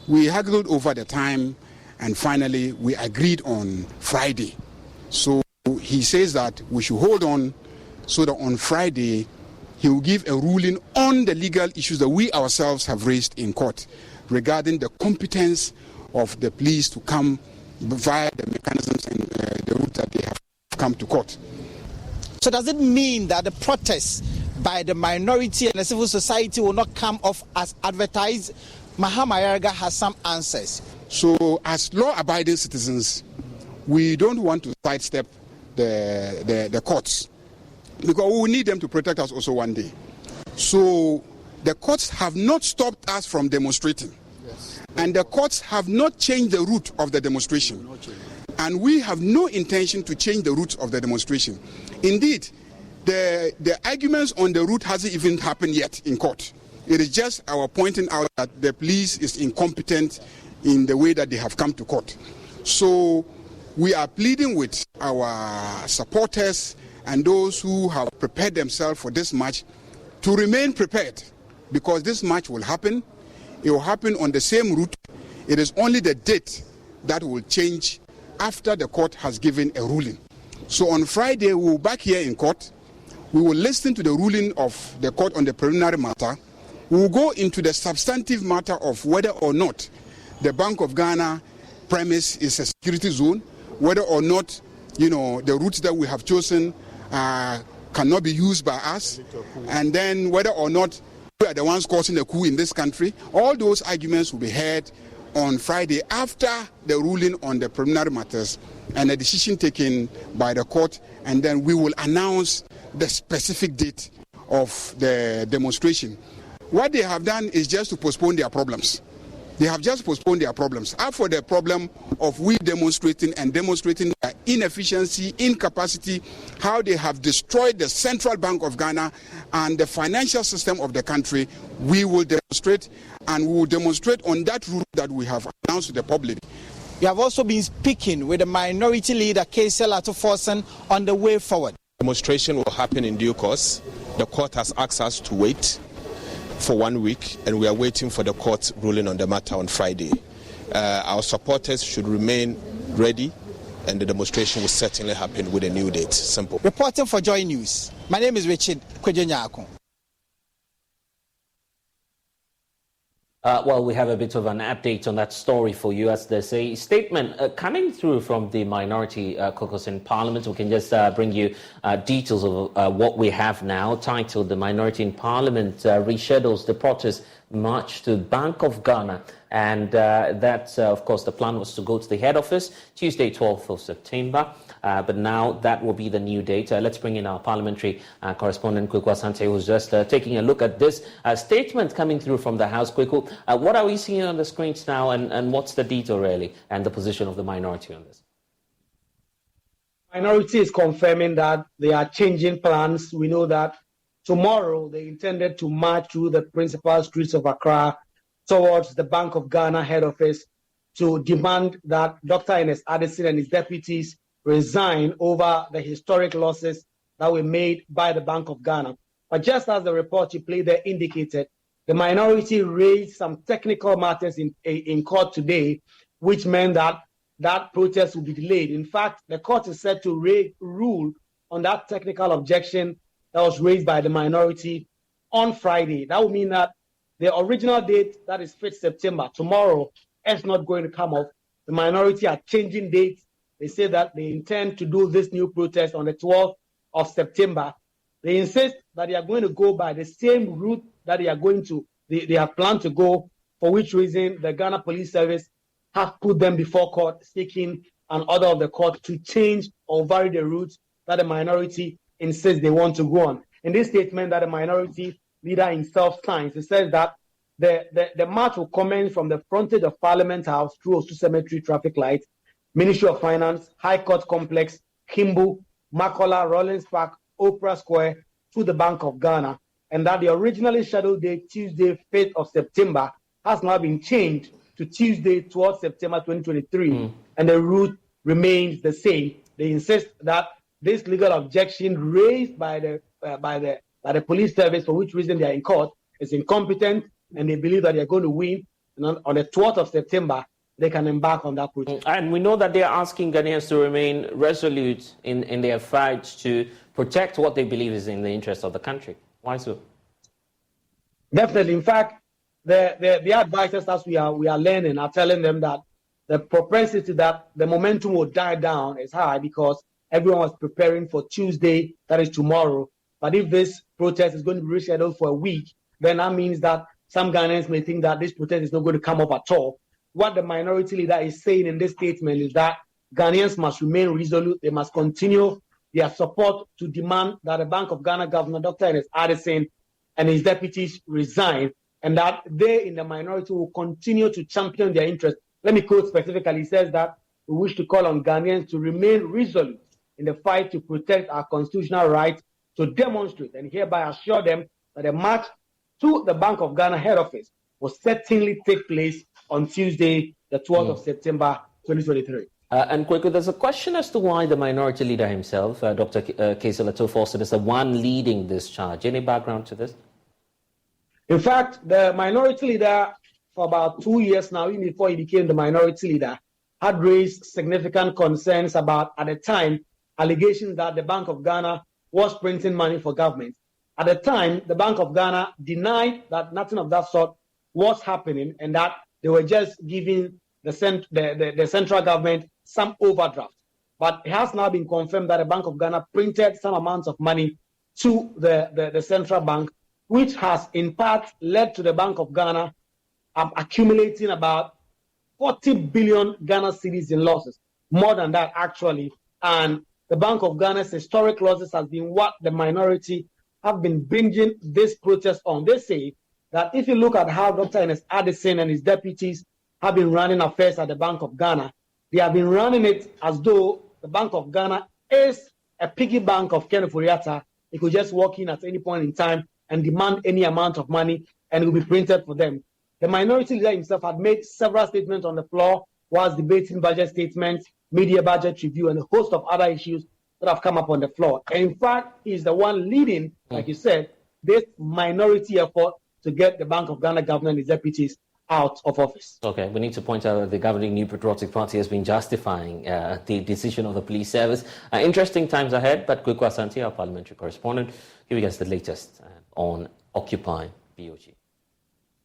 We haggled over the time, and finally we agreed on Friday. So he says that we should hold on so that on Friday he will give a ruling on the legal issues that we ourselves have raised in court regarding the competence of the police to come via the mechanisms and the route that they have come to court. So does it mean that the protests by the minority and the civil society will not come off as advertised? Mahama Ayariga has some answers. So as law-abiding citizens, we don't want to sidestep the courts, because we will need them to protect us also one day. So the courts have not stopped us from demonstrating. Yes. And the courts have not changed the route of the demonstration. And we have no intention to change the route of the demonstration. Indeed, the arguments on the route hasn't even happened yet in court. It is just our pointing out that the police is incompetent in the way that they have come to court. So we are pleading with our supporters and those who have prepared themselves for this match to remain prepared, because this match will happen. It will happen on the same route. It is only the date that will change after the court has given a ruling. So on Friday, we will be back here in court. We will listen to the ruling of the court on the preliminary matter. We will go into the substantive matter of whether or not the Bank of Ghana premise is a security zone, whether or not, the routes that we have chosen cannot be used by us, and then whether or not we are the ones causing the coup in this country. All those arguments will be heard on Friday after the ruling on the preliminary matters and a decision taken by the court, and then we will announce the specific date of the demonstration. What they have done is just to postpone their problems. They have just postponed their problems. As for the problem of we demonstrating their inefficiency, incapacity, how they have destroyed the Central Bank of Ghana and the financial system of the country, we will demonstrate, and we will demonstrate on that route that we have announced to the public. You have also been speaking with the minority leader, Kaysel Atuforsen, on the way forward. Demonstration will happen in due course. The court has asked us to wait for 1 week, and we are waiting for the court ruling on the matter on Friday. Our supporters should remain ready, and the demonstration will certainly happen with a new date. Simple. Reporting for Joy News, my name is Richard Kwejenyako. Well, we have a bit of an update on that story for you, as there's a statement coming through from the minority caucus in Parliament. We can just bring you details of what we have now, titled "The Minority in Parliament Reschedules the Protest March to Bank of Ghana." And that's, of course, the plan was to go to the head office Tuesday, 12th of September. But now that will be the new date. Let's bring in our parliamentary correspondent, Kweku Asante, who's just taking a look at this statement coming through from the House. Kweku, what are we seeing on the screens now, and what's the detail, really, and the position of the minority on this? Minority is confirming that they are changing plans. We know that tomorrow they intended to march through the principal streets of Accra towards the Bank of Ghana head office to demand that Dr. Ernest Addison and his deputies resign over the historic losses that were made by the Bank of Ghana. But just as the report you played there indicated, the minority raised some technical matters in court today, which meant that that protest will be delayed. In fact, the court is set to rule on that technical objection that was raised by the minority on Friday. That would mean that the original date, that is 5th September, tomorrow, is not going to come off. The minority are changing dates. They say that they intend to do this new protest on the 12th of September. They insist that they are going to go by the same route that they have planned to go, for which reason the Ghana Police Service have put them before court, seeking an order of the court to change or vary the routes that the minority insists they want to go on. In this statement that the minority leader himself signs, he says that the march will commence from the frontage of Parliament House through Osu Cemetery traffic lights, Ministry of Finance, High Court Complex, Kimbu, Makola, Rollins Park, Oprah Square, to the Bank of Ghana, and that the originally scheduled date, Tuesday, 5th of September, has now been changed to Tuesday, 12th September 2023, and the route remains the same. They insist that this legal objection raised by the police service, for which reason they are in court, is incompetent, and they believe that they are going to win, on the 12th of September, they can embark on that protest. And we know that they are asking Ghanaians to remain resolute in their fight to protect what they believe is in the interest of the country. Why so? Definitely. In fact, the advisors, as we are learning, are telling them that the propensity that the momentum will die down is high because everyone was preparing for Tuesday, that is tomorrow. But if this protest is going to be rescheduled for a week, then that means that some Ghanaians may think that this protest is not going to come up at all. What the minority leader is saying in this statement is that Ghanaians must remain resolute. They must continue their support to demand that the Bank of Ghana Governor, Dr. Ernest Addison, and his deputies resign, and that they in the minority will continue to champion their interests. Let me quote specifically. He says that we wish to call on Ghanaians to remain resolute in the fight to protect our constitutional rights, to demonstrate and hereby assure them that a march to the Bank of Ghana head office will certainly take place on Tuesday, the 12th of September, 2023. And quickly, there's a question as to why the minority leader himself, Dr. Kaisel Atuo-Forson, is the one leading this charge. Any background to this? In fact, the minority leader, for about 2 years now, even before he became the minority leader, had raised significant concerns about, at the time, allegations that the Bank of Ghana was printing money for government. At the time, the Bank of Ghana denied that nothing of that sort was happening and that they were just giving the central government some overdraft. But it has now been confirmed that the Bank of Ghana printed some amounts of money to the central bank, which has in part led to the Bank of Ghana accumulating about 40 billion Ghana cedis in losses, more than that actually. And the Bank of Ghana's historic losses has been what the minority have been bringing this protest on. They say that if you look at how Dr. Ernest Addison and his deputies have been running affairs at the Bank of Ghana, they have been running it as though the Bank of Ghana is a piggy bank of Ken Ofori-Atta. He could just walk in at any point in time and demand any amount of money and it will be printed for them. The minority leader himself had made several statements on the floor whilst debating budget statements, media budget review, and a host of other issues that have come up on the floor. And in fact, he's the one leading, like you said, this minority effort to get the Bank of Ghana governor and his deputies out of office. Okay, we need to point out that the governing New Patriotic Party has been justifying the decision of the police service. Interesting times ahead, but Kweku Asante, our parliamentary correspondent, giving us the latest on Occupy BOG.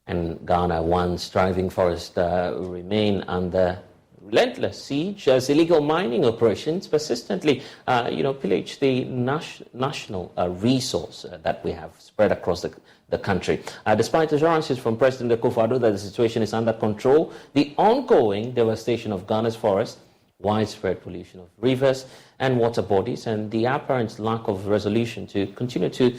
And Ghana, one striving forest, remain under relentless siege as illegal mining operations persistently, pillage the national resource that we have spread across the country. Despite assurances from President Akufo-Addo that the situation is under control, the ongoing devastation of Ghana's forests, widespread pollution of rivers and water bodies, and the apparent lack of resolution to continue to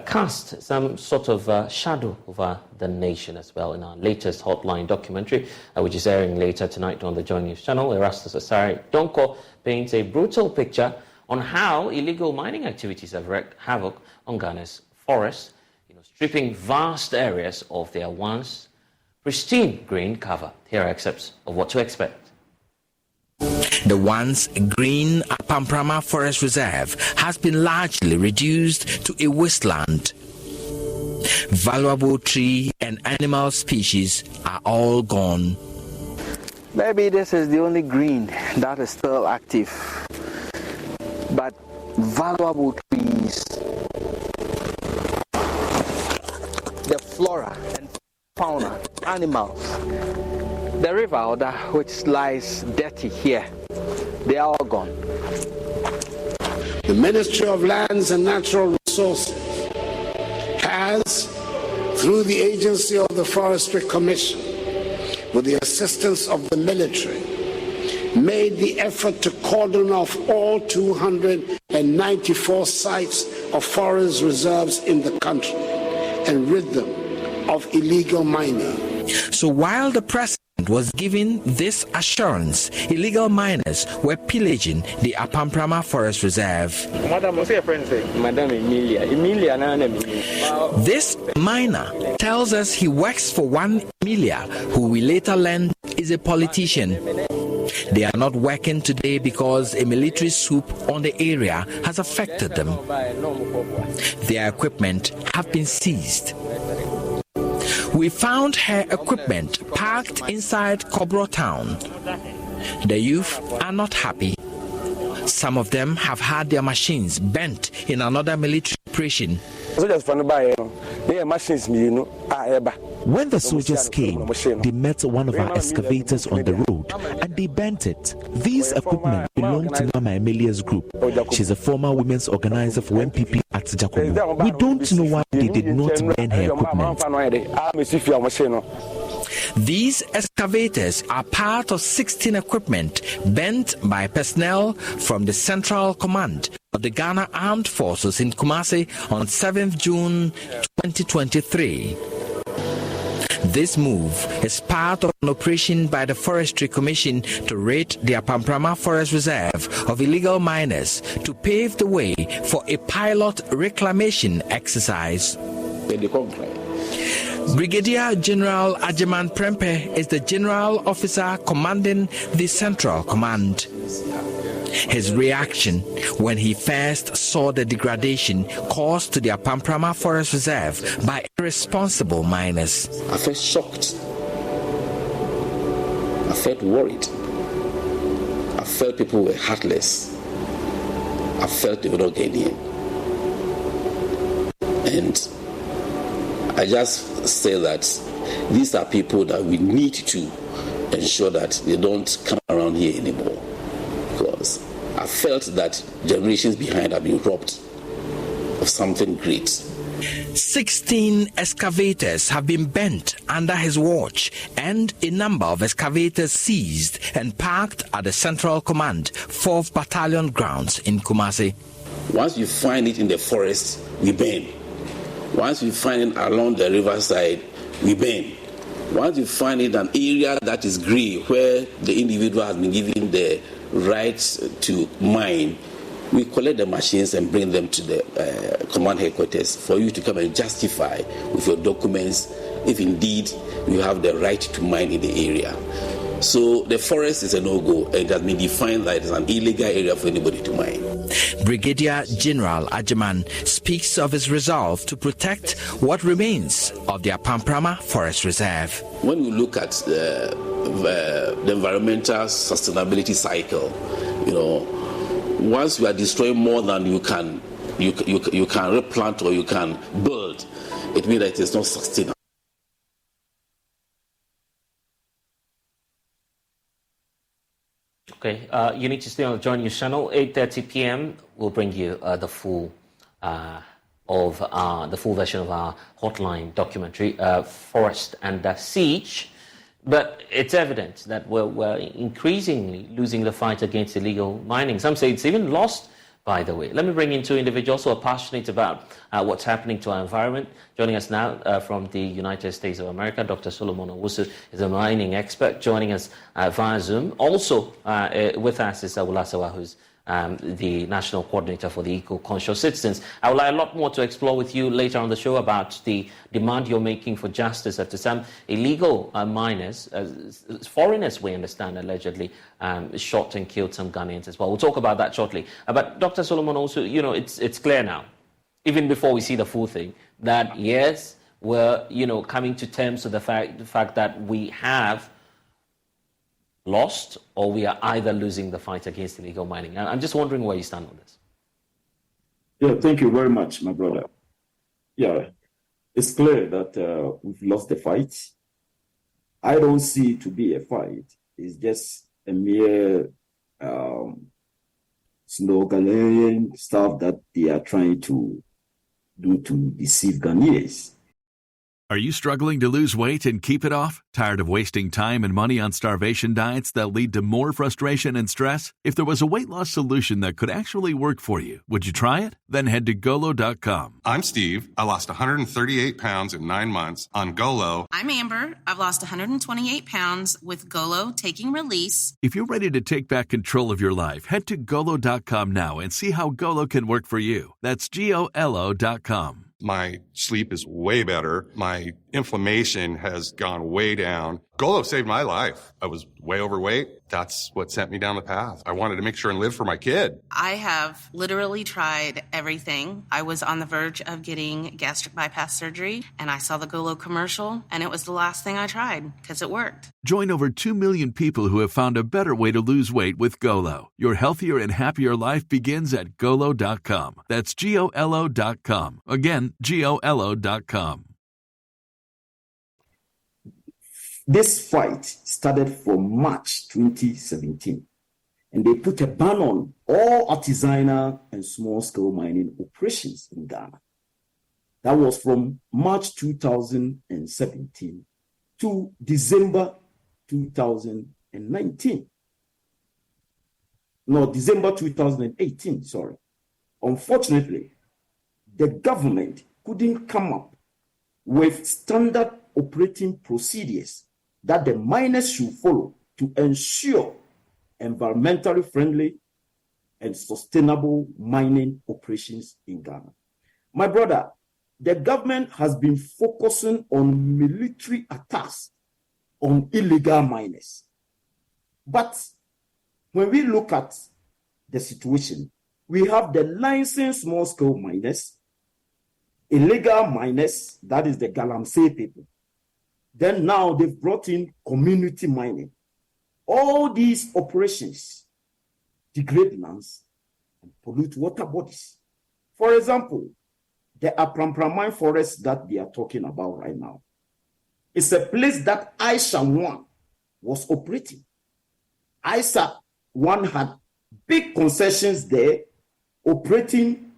cast some sort of shadow over the nation as well. In our latest Hotline documentary, which is airing later tonight on the Joy News channel, Erastus Asare Donko paints a brutal picture on how illegal mining activities have wreaked havoc on Ghana's forests, stripping vast areas of their once pristine green cover. Here are excerpts of what to expect. The once green Pamprama Forest Reserve has been largely reduced to a wasteland. Valuable tree and animal species are all gone. Maybe this is the only green that is still active, but valuable trees, the flora and fauna, animals, the river Oda, which lies dirty here, they are all gone. The Ministry of Lands and Natural Resources has, through the agency of the Forestry Commission, with the assistance of the military, made the effort to cordon off all 294 sites of forest reserves in the country and rid them of illegal mining. So while the president was giving this assurance, illegal miners were pillaging the Apamprama Forest Reserve. This miner tells us he works for one Emilia, who we later learned is a politician. They are not working today because a military swoop on the area has affected them. Their equipment have been seized. We found her equipment parked inside Kobro town. The youth are not happy. Some of them have had their machines bent in another military operation. When the soldiers came, they met one of our excavators on the road and they bent it. These equipment belong to Mama Emilia's group. She's a former women's organizer for MPP at Jacobo. We don't know why they did not bend her equipment. These excavators are part of 16 equipment bent by personnel from the Central Command of the Ghana Armed Forces in Kumasi on 7th June 2023. This move is part of an operation by the Forestry Commission to rid the Apamprama Forest Reserve of illegal miners to pave the way for a pilot reclamation exercise. Brigadier General Ajiman Prempe is the general officer commanding the Central Command. His reaction when he first saw the degradation caused to the Apamprama Forest Reserve by irresponsible miners. I felt shocked. I felt worried. I felt people were heartless. I felt they were not Ghanaian. And I just say that these are people that we need to ensure that they don't come around here anymore. Because I felt that generations behind have been robbed of something great. 16 excavators have been bent under his watch and a number of excavators seized and parked at the Central Command 4th Battalion grounds in Kumasi. Once you find it in the forest, we burn. Once you find it along the riverside, we burn. Once you find it an area that is grey, where the individual has been given the right to mine, we collect the machines and bring them to the command headquarters for you to come and justify with your documents if indeed you have the right to mine in the area. So the forest is a no-go, and it has been defined that it is an illegal area for anybody to mine. Brigadier General Ajiman speaks of his resolve to protect what remains of the Apamprama Forest Reserve. When you look at the environmental sustainability cycle, once you are destroying more than you can replant or you can build, it means that it is not sustainable. Okay, you need to stay on the Join News channel. 8:30 p.m. We'll bring you the full version of our hotline documentary, Forest Under Siege. But it's evident that we're increasingly losing the fight against illegal mining. Some say it's even lost, by the way. Let me bring in two individuals who are passionate about what's happening to our environment. Joining us now from the United States of America, Dr. Solomon Owusu is a mining expert, joining us via Zoom. Also with us is Awulasawa, who's the National Coordinator for the Eco-Conscious Citizens. I would like a lot more to explore with you later on the show about the demand you're making for justice after some illegal miners, foreigners we understand allegedly, shot and killed some Ghanaians as well. We'll talk about that shortly. But Dr. Solomon, also, it's clear now, even before we see the full thing, that yes, we're coming to terms with the fact that we have lost, or we are either losing the fight against illegal mining. I'm just wondering where you stand on this. Yeah, thank you very much, my brother. Yeah, it's clear that we've lost the fight. I don't see it to be a fight. It's just a mere slogan stuff that they are trying to do to deceive Ghanaians. Are you struggling to lose weight and keep it off? Tired of wasting time and money on starvation diets that lead to more frustration and stress? If there was a weight loss solution that could actually work for you, would you try it? Then head to Golo.com. I'm Steve. I lost 138 pounds in 9 months on Golo. I'm Amber. I've lost 128 pounds with Golo Taking Release. If you're ready to take back control of your life, head to Golo.com now and see how Golo can work for you. That's GOLO.com. My sleep is way better. My inflammation has gone way down. Golo saved my life. I was way overweight. That's what sent me down the path. I wanted to make sure and live for my kid. I have literally tried everything. I was on the verge of getting gastric bypass surgery, and I saw the Golo commercial, and it was the last thing I tried because it worked. Join over 2 million people who have found a better way to lose weight with Golo. Your healthier and happier life begins at Golo.com. That's GOLO.com. Again, GOLO.com. This fight started from March 2017, and they put a ban on all artisanal and small-scale mining operations in Ghana. That was from March 2017 to December 2019. No, December 2018, sorry. Unfortunately, the government couldn't come up with standard operating procedures that the miners should follow to ensure environmentally friendly and sustainable mining operations in Ghana. My brother, the government has been focusing on military attacks on illegal miners. But when we look at the situation, we have the licensed small-scale miners, illegal miners, that is the Galamsey people. Then now they've brought in community mining. All these operations degrade lands and pollute water bodies. For example, the Aprampramine forest that they are talking about right now is a place that Aisha 1 was operating. Aisha 1 had big concessions there operating,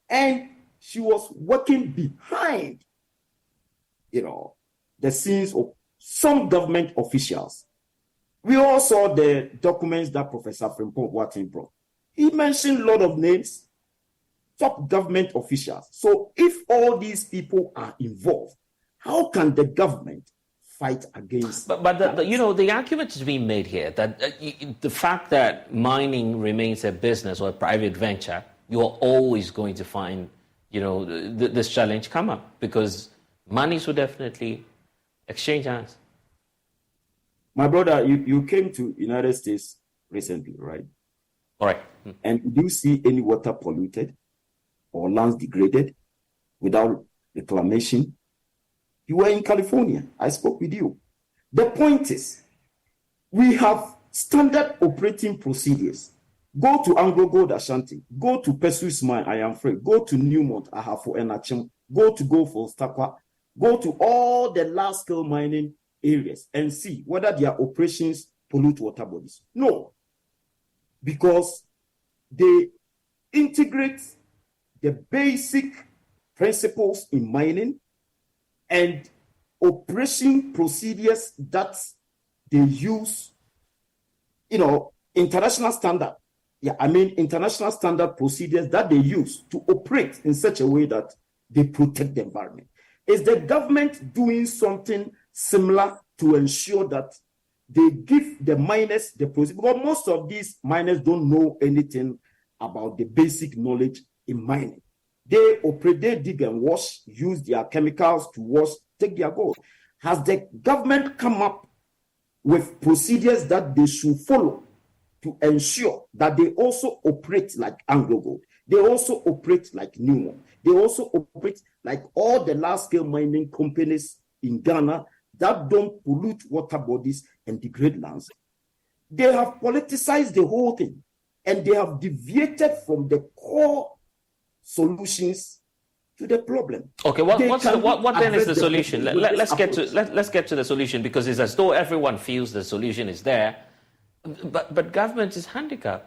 and she was working behind, the scenes of some government officials. We all saw the documents that Professor Frimpong Boateng brought. He mentioned a lot of names, top government officials. So if all these people are involved, how can the government fight against? But the argument is being made here that the fact that mining remains a business or a private venture, you are always going to find, this challenge come up because monies will definitely exchange hands. My brother, you came to United States recently, right? All right. And did you see any water polluted or lands degraded without reclamation? You were in California. I spoke with you. The point is, we have standard operating procedures. Go to Anglo Gold Ashanti. Go to Perseus Mine, I am free. Go to Newmont, Ahafo and Achim. Go to Goldfields, Takwa. Go to all the large-scale mining areas and see whether their operations pollute water bodies. No, because they integrate the basic principles in mining and operation procedures that they use, international standard. International standard procedures that they use to operate in such a way that they protect the environment. Is the government doing something similar to ensure that they give the miners the procedure? Because most of these miners don't know anything about the basic knowledge in mining. They operate, they dig and wash, use their chemicals to wash, take their gold. Has the government come up with procedures that they should follow to ensure that they also operate like Anglo Gold? They also operate like Newmont. They also operate like all the large-scale mining companies in Ghana that don't pollute water bodies and degrade lands. They have politicized the whole thing, and they have deviated from the core solutions to the problem. Okay, what then is the solution? Let's get to the solution, because it's as though everyone feels the solution is there, but government is handicapped.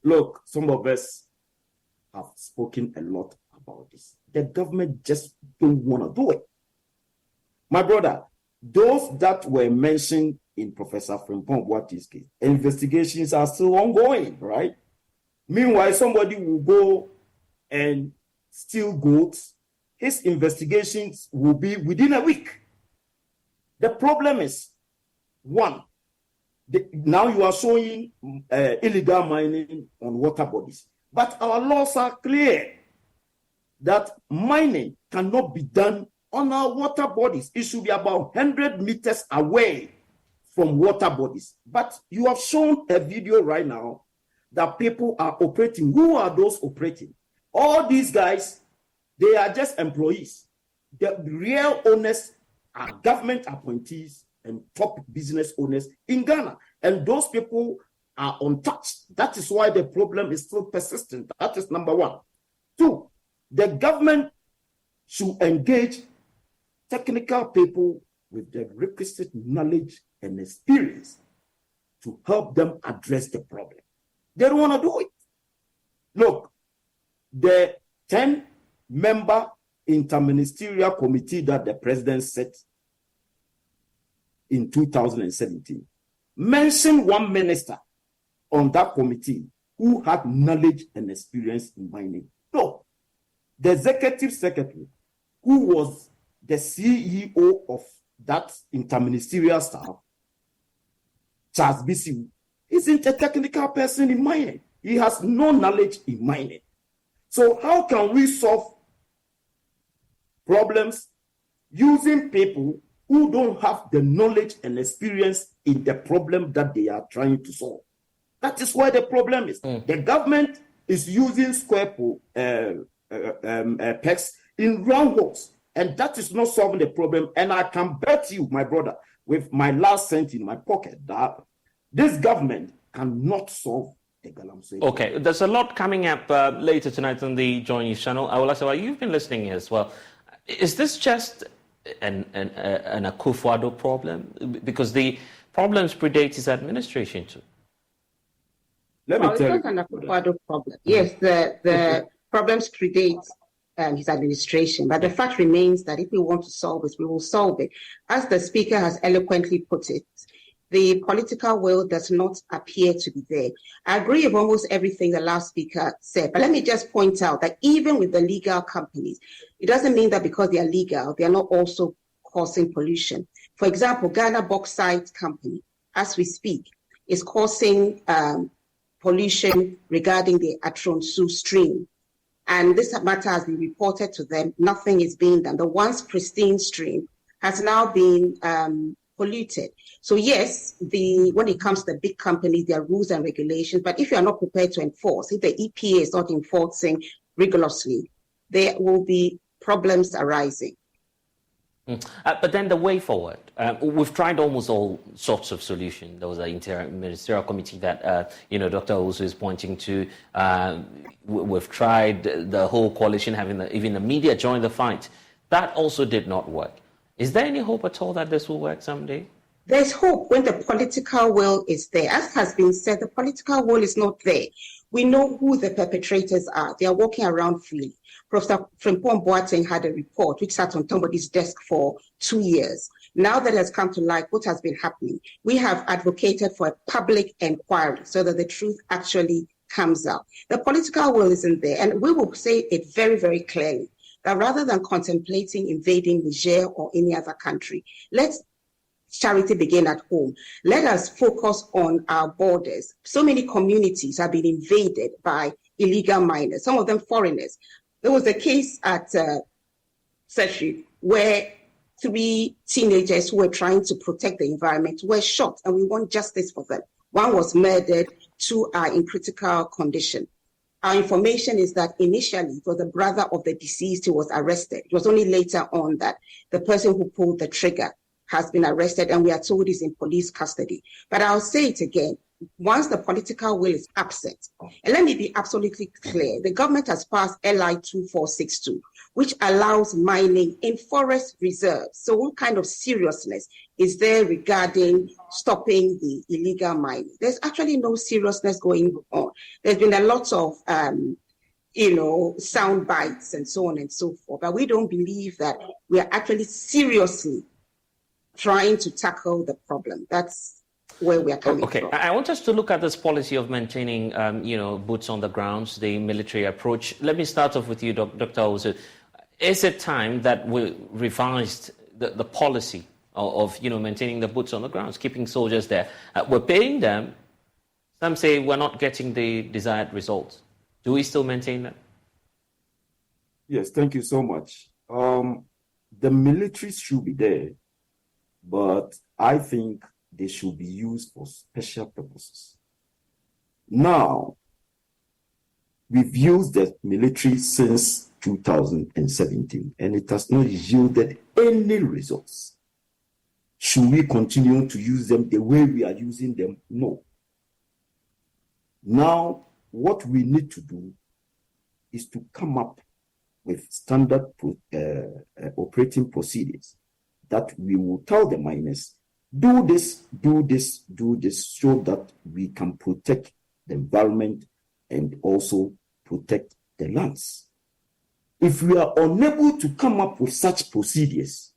Look, some of us have spoken a lot about this. The government just don't want to do it. My brother, those that were mentioned in Professor Frimpong Boateng's case, investigations are still ongoing, right? Meanwhile, somebody will go and steal goods. His investigations will be within a week. The problem is, one, now you are showing illegal mining on water bodies. But our laws are clear that mining cannot be done on our water bodies. It should be about 100 meters away from water bodies. But you have shown a video right now that people are operating. Who are those operating? All these guys, they are just employees. The real owners are government appointees and top business owners in Ghana. And those people are untouched. That is why the problem is still persistent. That is number one. Two, the government should engage technical people with the requisite knowledge and experience to help them address the problem. They don't want to do it. Look, the 10-member interministerial committee that the president set in 2017 mentioned one minister on that committee who had knowledge and experience in mining. No, the executive secretary, who was the CEO of that interministerial staff, Charles Bisi, isn't a technical person in mining. He has no knowledge in mining. So how can we solve problems using people who don't have the knowledge and experience in the problem that they are trying to solve? That is where the problem is. The government is using square pegs in round holes, and that is not solving the problem. And I can bet you, my brother, with my last cent in my pocket, that this government cannot solve the Galamsey. Okay, there's a lot coming up later tonight on the Join News channel. I will ask you, you've been listening as well. Is this just an Akufo-Addo problem? Because the problems predate his administration too. Let me tell you. It's not an Akufo-Addo problem. Yes, the problems predate his administration, but the fact remains that if we want to solve it, we will solve it. As the Speaker has eloquently put it, the political will does not appear to be there. I agree with almost everything the last speaker said, but let me just point out that even with the legal companies, it doesn't mean that because they are legal, they are not also causing pollution. For example, Ghana Bauxite Company, as we speak, is causing pollution regarding the Atronsu stream. And this matter has been reported to them. Nothing is being done. The once pristine stream has now been polluted. So yes, when it comes to the big companies, there are rules and regulations, but if you are not prepared to enforce, if the EPA is not enforcing rigorously, there will be problems arising. But then the way forward, we've tried almost all sorts of solutions. There was an inter-ministerial committee that, Dr. Owusu is pointing to. We've tried the whole coalition, having even the media join the fight. That also did not work. Is there any hope at all that this will work someday? There's hope when the political will is there. As has been said, the political will is not there. We know who the perpetrators are. They are walking around freely. Professor Frimpong Boateng had a report which sat on somebody's desk for 2 years. Now that has come to light, what has been happening? We have advocated for a public inquiry so that the truth actually comes out. The political will isn't there, and we will say it very, very clearly that rather than contemplating invading Niger or any other country, let's charity begin at home. Let us focus on our borders. So many communities have been invaded by illegal miners, some of them foreigners. There was a case at Seshi where 3 teenagers who were trying to protect the environment were shot, and we want justice for them. 1 was murdered, 2 are in critical condition. Our information is that initially it was the brother of the deceased who was arrested. It was only later on that the person who pulled the trigger has been arrested, and we are told he's in police custody. But I'll say it again. Once the political will is absent, and let me be absolutely clear, the government has passed LI 2462, which allows mining in forest reserves. So what kind of seriousness is there regarding stopping the illegal mining? There's actually no seriousness going on. There's been a lot of sound bites and so on and so forth, but we don't believe that we are actually seriously trying to tackle the problem. That's where we are coming from. I want us to look at this policy of maintaining, boots on the grounds, the military approach. Let me start off with you, Dr. Owusu. Is it time that we revised the policy of maintaining the boots on the grounds, keeping soldiers there? We're paying them. Some say we're not getting the desired results. Do we still maintain that? Yes, thank you so much. The military should be there, but I think they should be used for special purposes. Now, we've used the military since 2017, and it has not yielded any results. Should we continue to use them the way we are using them? No. Now, what we need to do is to come up with standard operating procedures that we will tell the miners, do this, do this, do this, so that we can protect the environment and also protect the lands. If we are unable to come up with such procedures,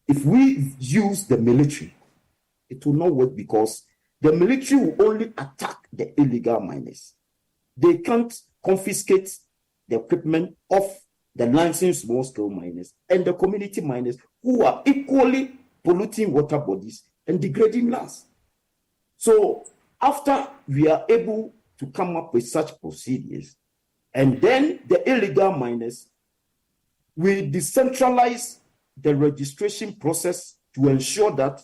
if we use the military, it will not work, because the military will only attack the illegal miners. They can't confiscate the equipment of the licensed small-scale miners and the community miners who are equally polluting water bodies and degrading lands. So after we are able to come up with such procedures, and then the illegal miners will decentralize the registration process to ensure that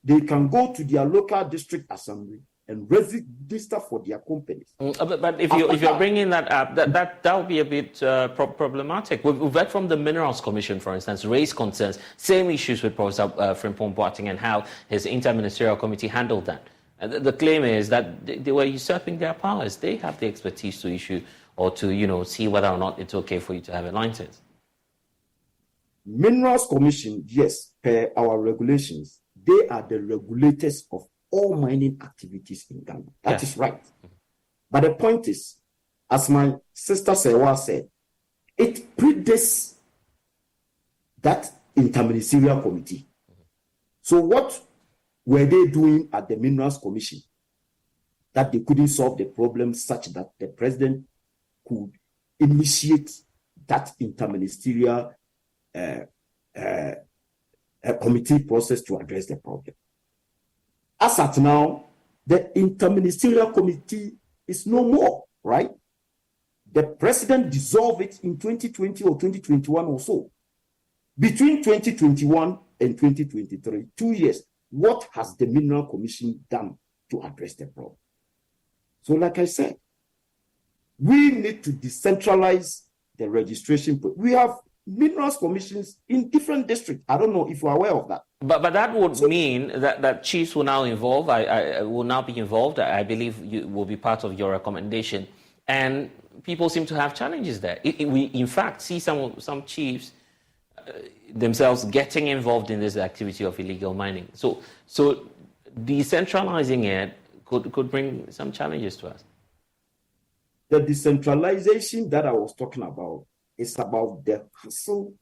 they can go to their local district assembly and register for their companies. But if you're bringing that up, that will be a bit problematic. We've heard from the Minerals Commission, for instance, raised concerns, same issues with Professor Frimpong Boateng and how his interministerial committee handled that. The claim is that they were usurping their powers. They have the expertise to issue or to, see whether or not it's okay for you to have a license. Minerals Commission, yes, per our regulations, they are the regulators of all mining activities in Ghana. That is right. But the point is, as my sister Sewa said, it predates that interministerial committee. So what were they doing at the Minerals Commission that they couldn't solve the problem such that the president could initiate that interministerial committee process to address the problem? As at now, the interministerial committee is no more, right? The president dissolved it in 2020 or 2021 or so. Between 2021 and 2023, 2 years, what has the Mineral Commission done to address the problem? So like I said, we need to decentralize the registration. We have minerals commissions in different districts. I don't know if you're aware of that. But that would mean that chiefs will now involve. I will now be involved. I believe you will be part of your recommendation. And people seem to have challenges there. We, in fact, see some chiefs themselves getting involved in this activity of illegal mining. So decentralizing it could bring some challenges to us. The decentralization that I was talking about is about the hassle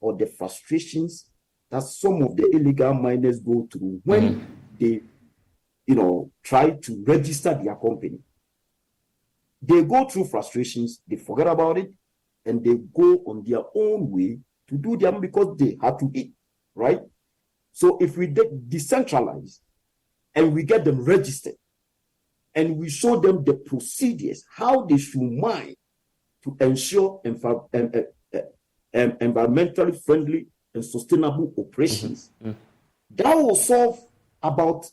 or the frustrations that some of the illegal miners go through when they, try to register their company. They go through frustrations, they forget about it, and they go on their own way to do them because they have to eat, right? So if we decentralize and we get them registered and we show them the procedures, how they should mine to ensure environmentally friendly and sustainable operations, that will solve about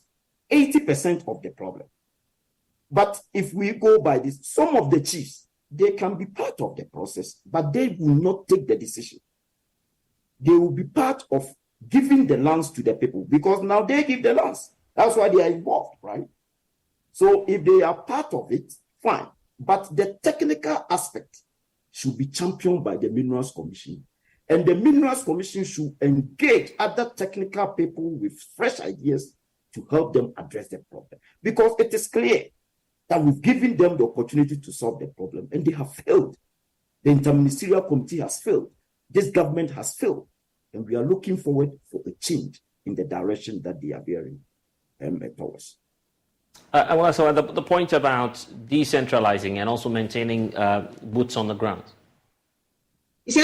80% of the problem. But if we go by this, some of the chiefs, they can be part of the process, but they will not take the decision. They will be part of giving the lands to the people because now they give the lands. That's why they are involved, right? So if they are part of it, fine. But the technical aspect should be championed by the Minerals Commission. And the Minerals Commission should engage other technical people with fresh ideas to help them address the problem. Because it is clear that we've given them the opportunity to solve the problem, and they have failed. The Interministerial Committee has failed. This government has failed. And we are looking forward for a change in the direction that they are bearing towards. So the point about decentralizing and also maintaining boots on the ground. You see,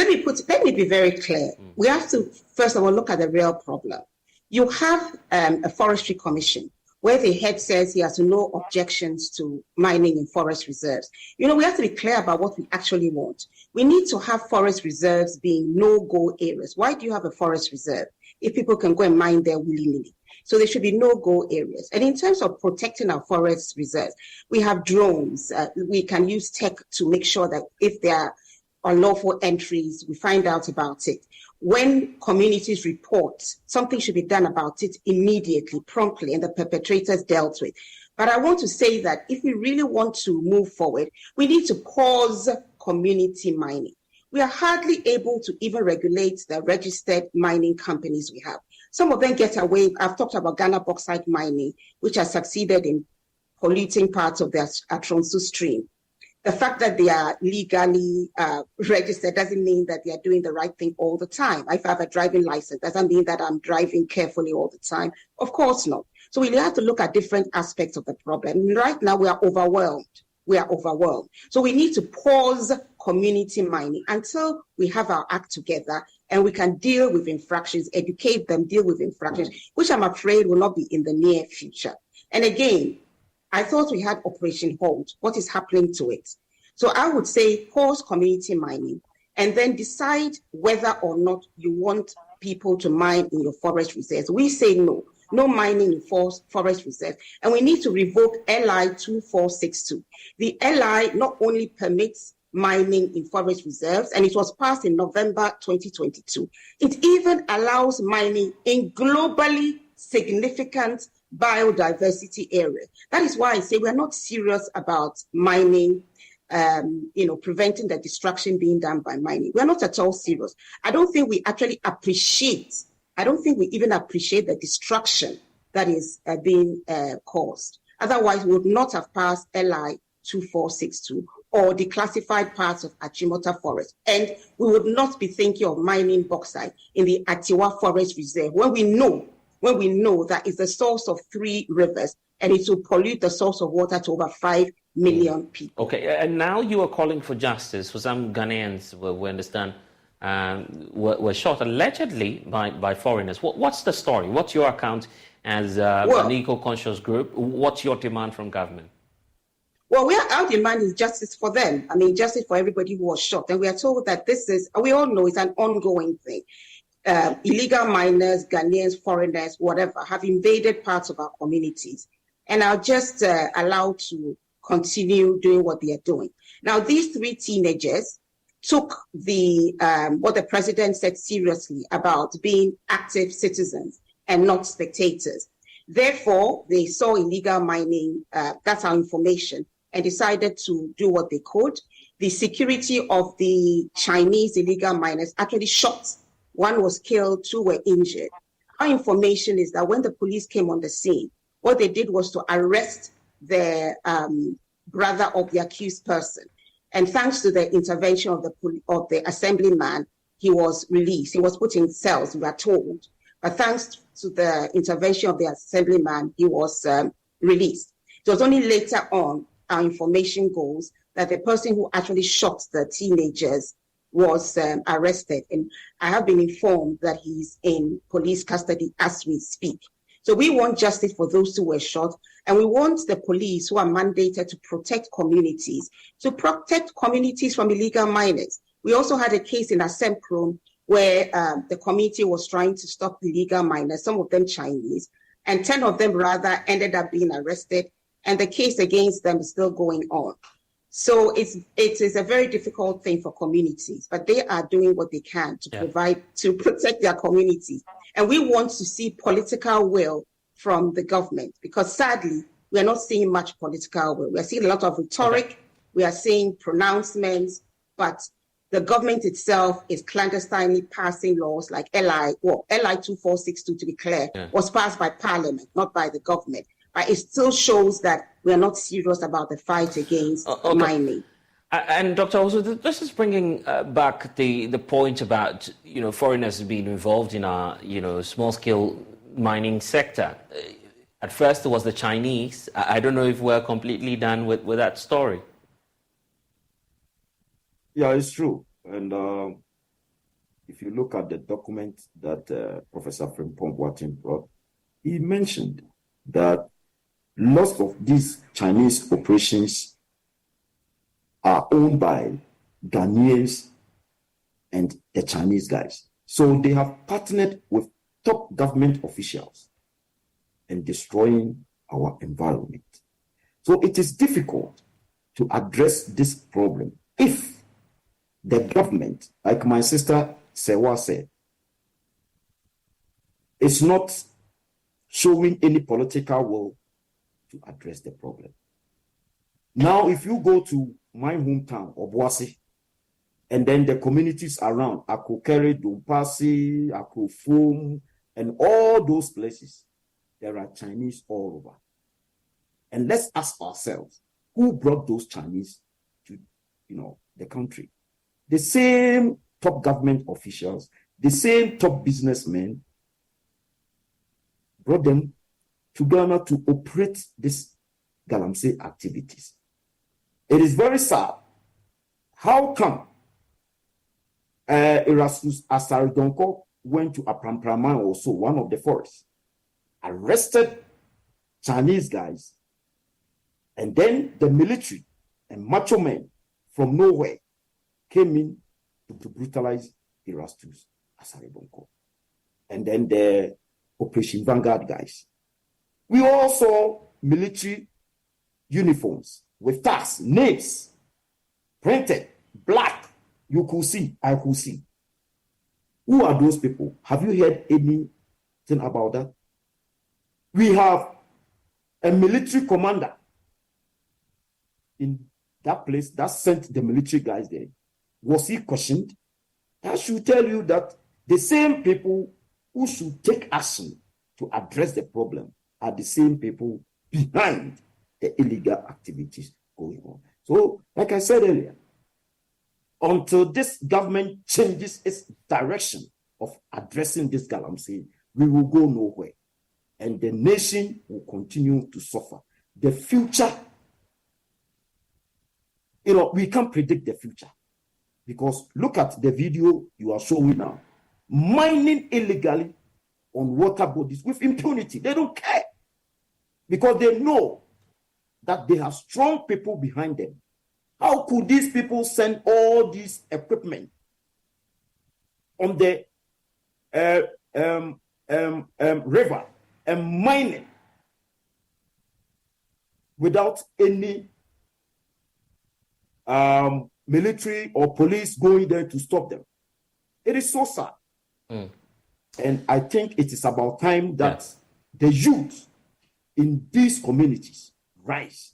let me be very clear. We have to, first of all, look at the real problem. You have a forestry commission where the head says he has no objections to mining in forest reserves. We have to be clear about what we actually want. We need to have forest reserves being no-go areas. Why do you have a forest reserve if people can go and mine there willy-nilly? So there should be no-go areas. And in terms of protecting our forest reserves, we have drones. We can use tech to make sure that if there are unlawful entries, we find out about it. When communities report, something should be done about it immediately, promptly, and the perpetrators dealt with. But I want to say that if we really want to move forward, we need to pause community mining. We are hardly able to even regulate the registered mining companies we have. Some of them get away. I've talked about Ghana bauxite mining, which has succeeded in polluting parts of their Atronsu stream. The fact that they are legally registered doesn't mean that they are doing the right thing all the time. If I have a driving license, doesn't mean that I'm driving carefully all the time. Of course not. So we have to look at different aspects of the problem. Right now, we are overwhelmed. So we need to pause community mining until we have our act together and we can deal with infractions, educate them, deal with infractions, which I'm afraid will not be in the near future. And again, I thought we had Operation Hold. What is happening to it? So I would say pause community mining and then decide whether or not you want people to mine in your forest reserves. We say no mining in forest reserves. And we need to revoke LI 2462. The LI not only permits mining in forest reserves, and it was passed in November 2022, it even allows mining in globally significant biodiversity area. That is why I say we're not serious about mining, preventing the destruction being done by mining. We're not at all serious. I don't think we even appreciate the destruction that is being caused. Otherwise, we would not have passed LI 2462 or declassified parts of Achimota Forest. And we would not be thinking of mining bauxite in the Atiwa Forest Reserve when we know that it's the source of 3 rivers and it will pollute the source of water to over 5 million people. Okay, and now you are calling for justice for some Ghanaians, we understand, were shot allegedly by foreigners. What's the story? What's your account as an eco-conscious group? What's your demand from government? Well, our demand is justice for them. I mean, justice for everybody who was shot. And we are told that we all know it's an ongoing thing. Illegal miners, Ghanaians, foreigners, whatever, have invaded parts of our communities and are just allowed to continue doing what they are doing. Now, these 3 teenagers took what the president said seriously about being active citizens and not spectators. Therefore, they saw illegal mining, that's our information, and decided to do what they could. The security of the Chinese illegal miners actually shot. 1 was killed, 2 were injured. Our information is that when the police came on the scene, what they did was to arrest the brother of the accused person. And thanks to the intervention of the assemblyman, he was released. He was put in cells, we are told. But thanks to the intervention of the assemblyman, he was released. It was only later on, our information goes, that the person who actually shot the teenagers was arrested. And I have been informed that he's in police custody as we speak. So we want justice for those who were shot, and we want the police who are mandated to protect communities from illegal miners. We also had a case in Asemprom where the community was trying to stop illegal miners, some of them Chinese, and 10 of them rather ended up being arrested, and the case against them is still going on. So it is a very difficult thing for communities, but they are doing what they can to protect their communities. And we want to see political will from the government, because sadly, we are not seeing much political will. We are seeing a lot of rhetoric, we are seeing pronouncements, but the government itself is clandestinely passing laws like LI 2462, to be clear, was passed by Parliament, not by the government. But it still shows that we are not serious about the fight against mining. And Dr. Also, this is bringing back the point about foreigners being involved in our small scale mining sector. At first, it was the Chinese. I don't know if we're completely done with that story. Yeah, it's true. And if you look at the document that Professor Frimpong Boateng brought, he mentioned that lots of these Chinese operations are owned by Ghanaians and the Chinese guys. So they have partnered with top government officials in destroying our environment. So it is difficult to address this problem if the government, like my sister Sewa said, is not showing any political will to address the problem. Now, if you go to my hometown, Obuasi, and then the communities around, Akokere, Dumpasi, Akofum, and all those places, there are Chinese all over. And let's ask ourselves, who brought those Chinese to, the country? The same top government officials, the same top businessmen brought them to Ghana to operate these galamsey activities. It is very sad. How come Erasmus Asaridonko went to Aprampraman, also one of the forests, arrested Chinese guys, and then the military and macho men from nowhere came in to brutalize Erasmus Asaridonko, and then the Operation Vanguard guys. We all saw military uniforms with tags, names, printed, black. You could see, I could see. Who are those people? Have you heard anything about that? We have a military commander in that place that sent the military guys there. Was he questioned? I should tell you that the same people who should take action to address the problem are the same people behind the illegal activities going on. So, like I said earlier, until this government changes its direction of addressing this galamsey, we will go nowhere. And the nation will continue to suffer. The future, we can't predict the future. Because look at the video you are showing now. Mining illegally on water bodies with impunity. They don't care. Because they know that they have strong people behind them. How could these people send all this equipment on the river and mine it without any military or police going there to stop them? It is so sad. And I think it is about time that the youth in these communities rise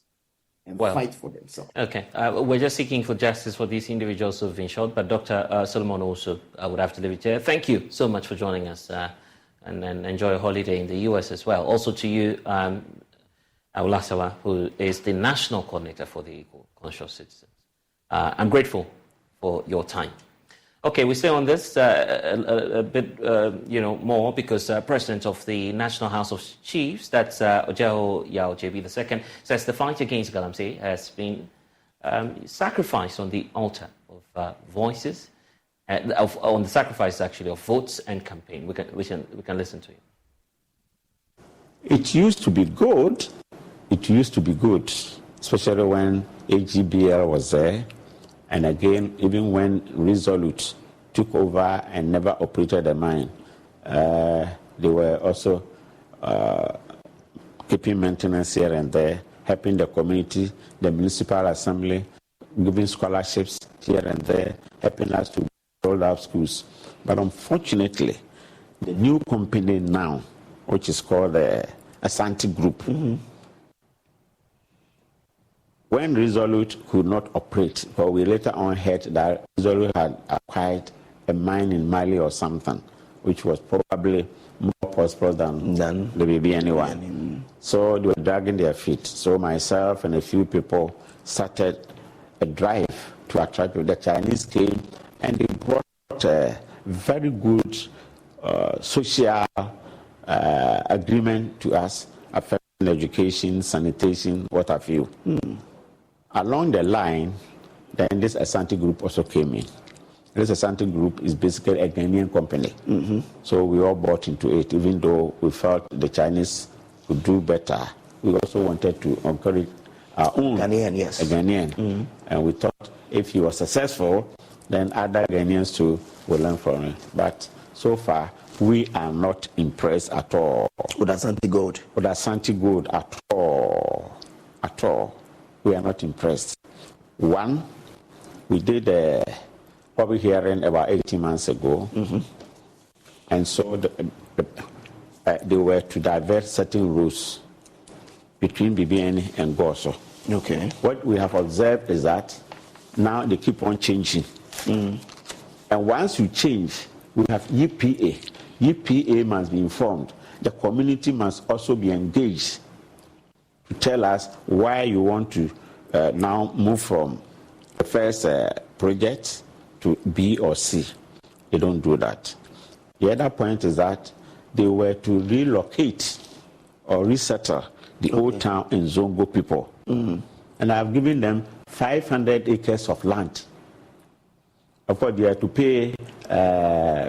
and fight for themselves. Okay, we're just seeking for justice for these individuals who've been shot, but Dr. Solomon also would have to leave it here. Thank you so much for joining us, and enjoy a holiday in the US as well. Also to you, Awolasawa, who is the National Coordinator for the Conscious Citizens. I'm grateful for your time. Okay, we stay on this a bit, more because President of the National House of Chiefs, that's Hohoe Gbi II, says the fight against galamsey has been sacrificed on the altar of voices, on the sacrifice actually of votes and campaign. We can listen to you. It used to be good. It used to be good, especially when AGBL was there. And again, even when Resolute took over and never operated the mine, they were also keeping maintenance here and there, helping the community, the municipal assembly, giving scholarships here and there, helping us to build up schools. But unfortunately, the new company now, which is called the Asante Group, when Resolute could not operate, but we later on heard that Resolute had acquired a mine in Mali or something, which was probably more prosperous than the BB anyway. So they were dragging their feet. So myself and a few people started a drive to attract the Chinese came, and they brought a very good social agreement to us, affecting education, sanitation, what have you. Along the line, then this Asante Group also came in. This Asante Group is basically a Ghanaian company. So we all bought into it, even though we felt the Chinese could do better we also wanted to encourage our own Ghanaian, yes. Ghanaian. And we thought if he was successful, then other Ghanaians too will learn from him. But so far, we are not impressed at all. With Asante Gold? With Asante Gold at all. At all. We are not impressed. One, we did a public hearing about 18 months ago. And so they were to divert certain routes between BBN and Goso. Okay. What we have observed is that now they keep on changing. And once you change, we have EPA. EPA must be informed. The community must also be engaged to tell us why you want to now move from the first project to B or C. They don't do that. The other point is that they were to relocate or resettle the old town in Zongo people. And I've given them 500 acres of land. Of course, they have to pay,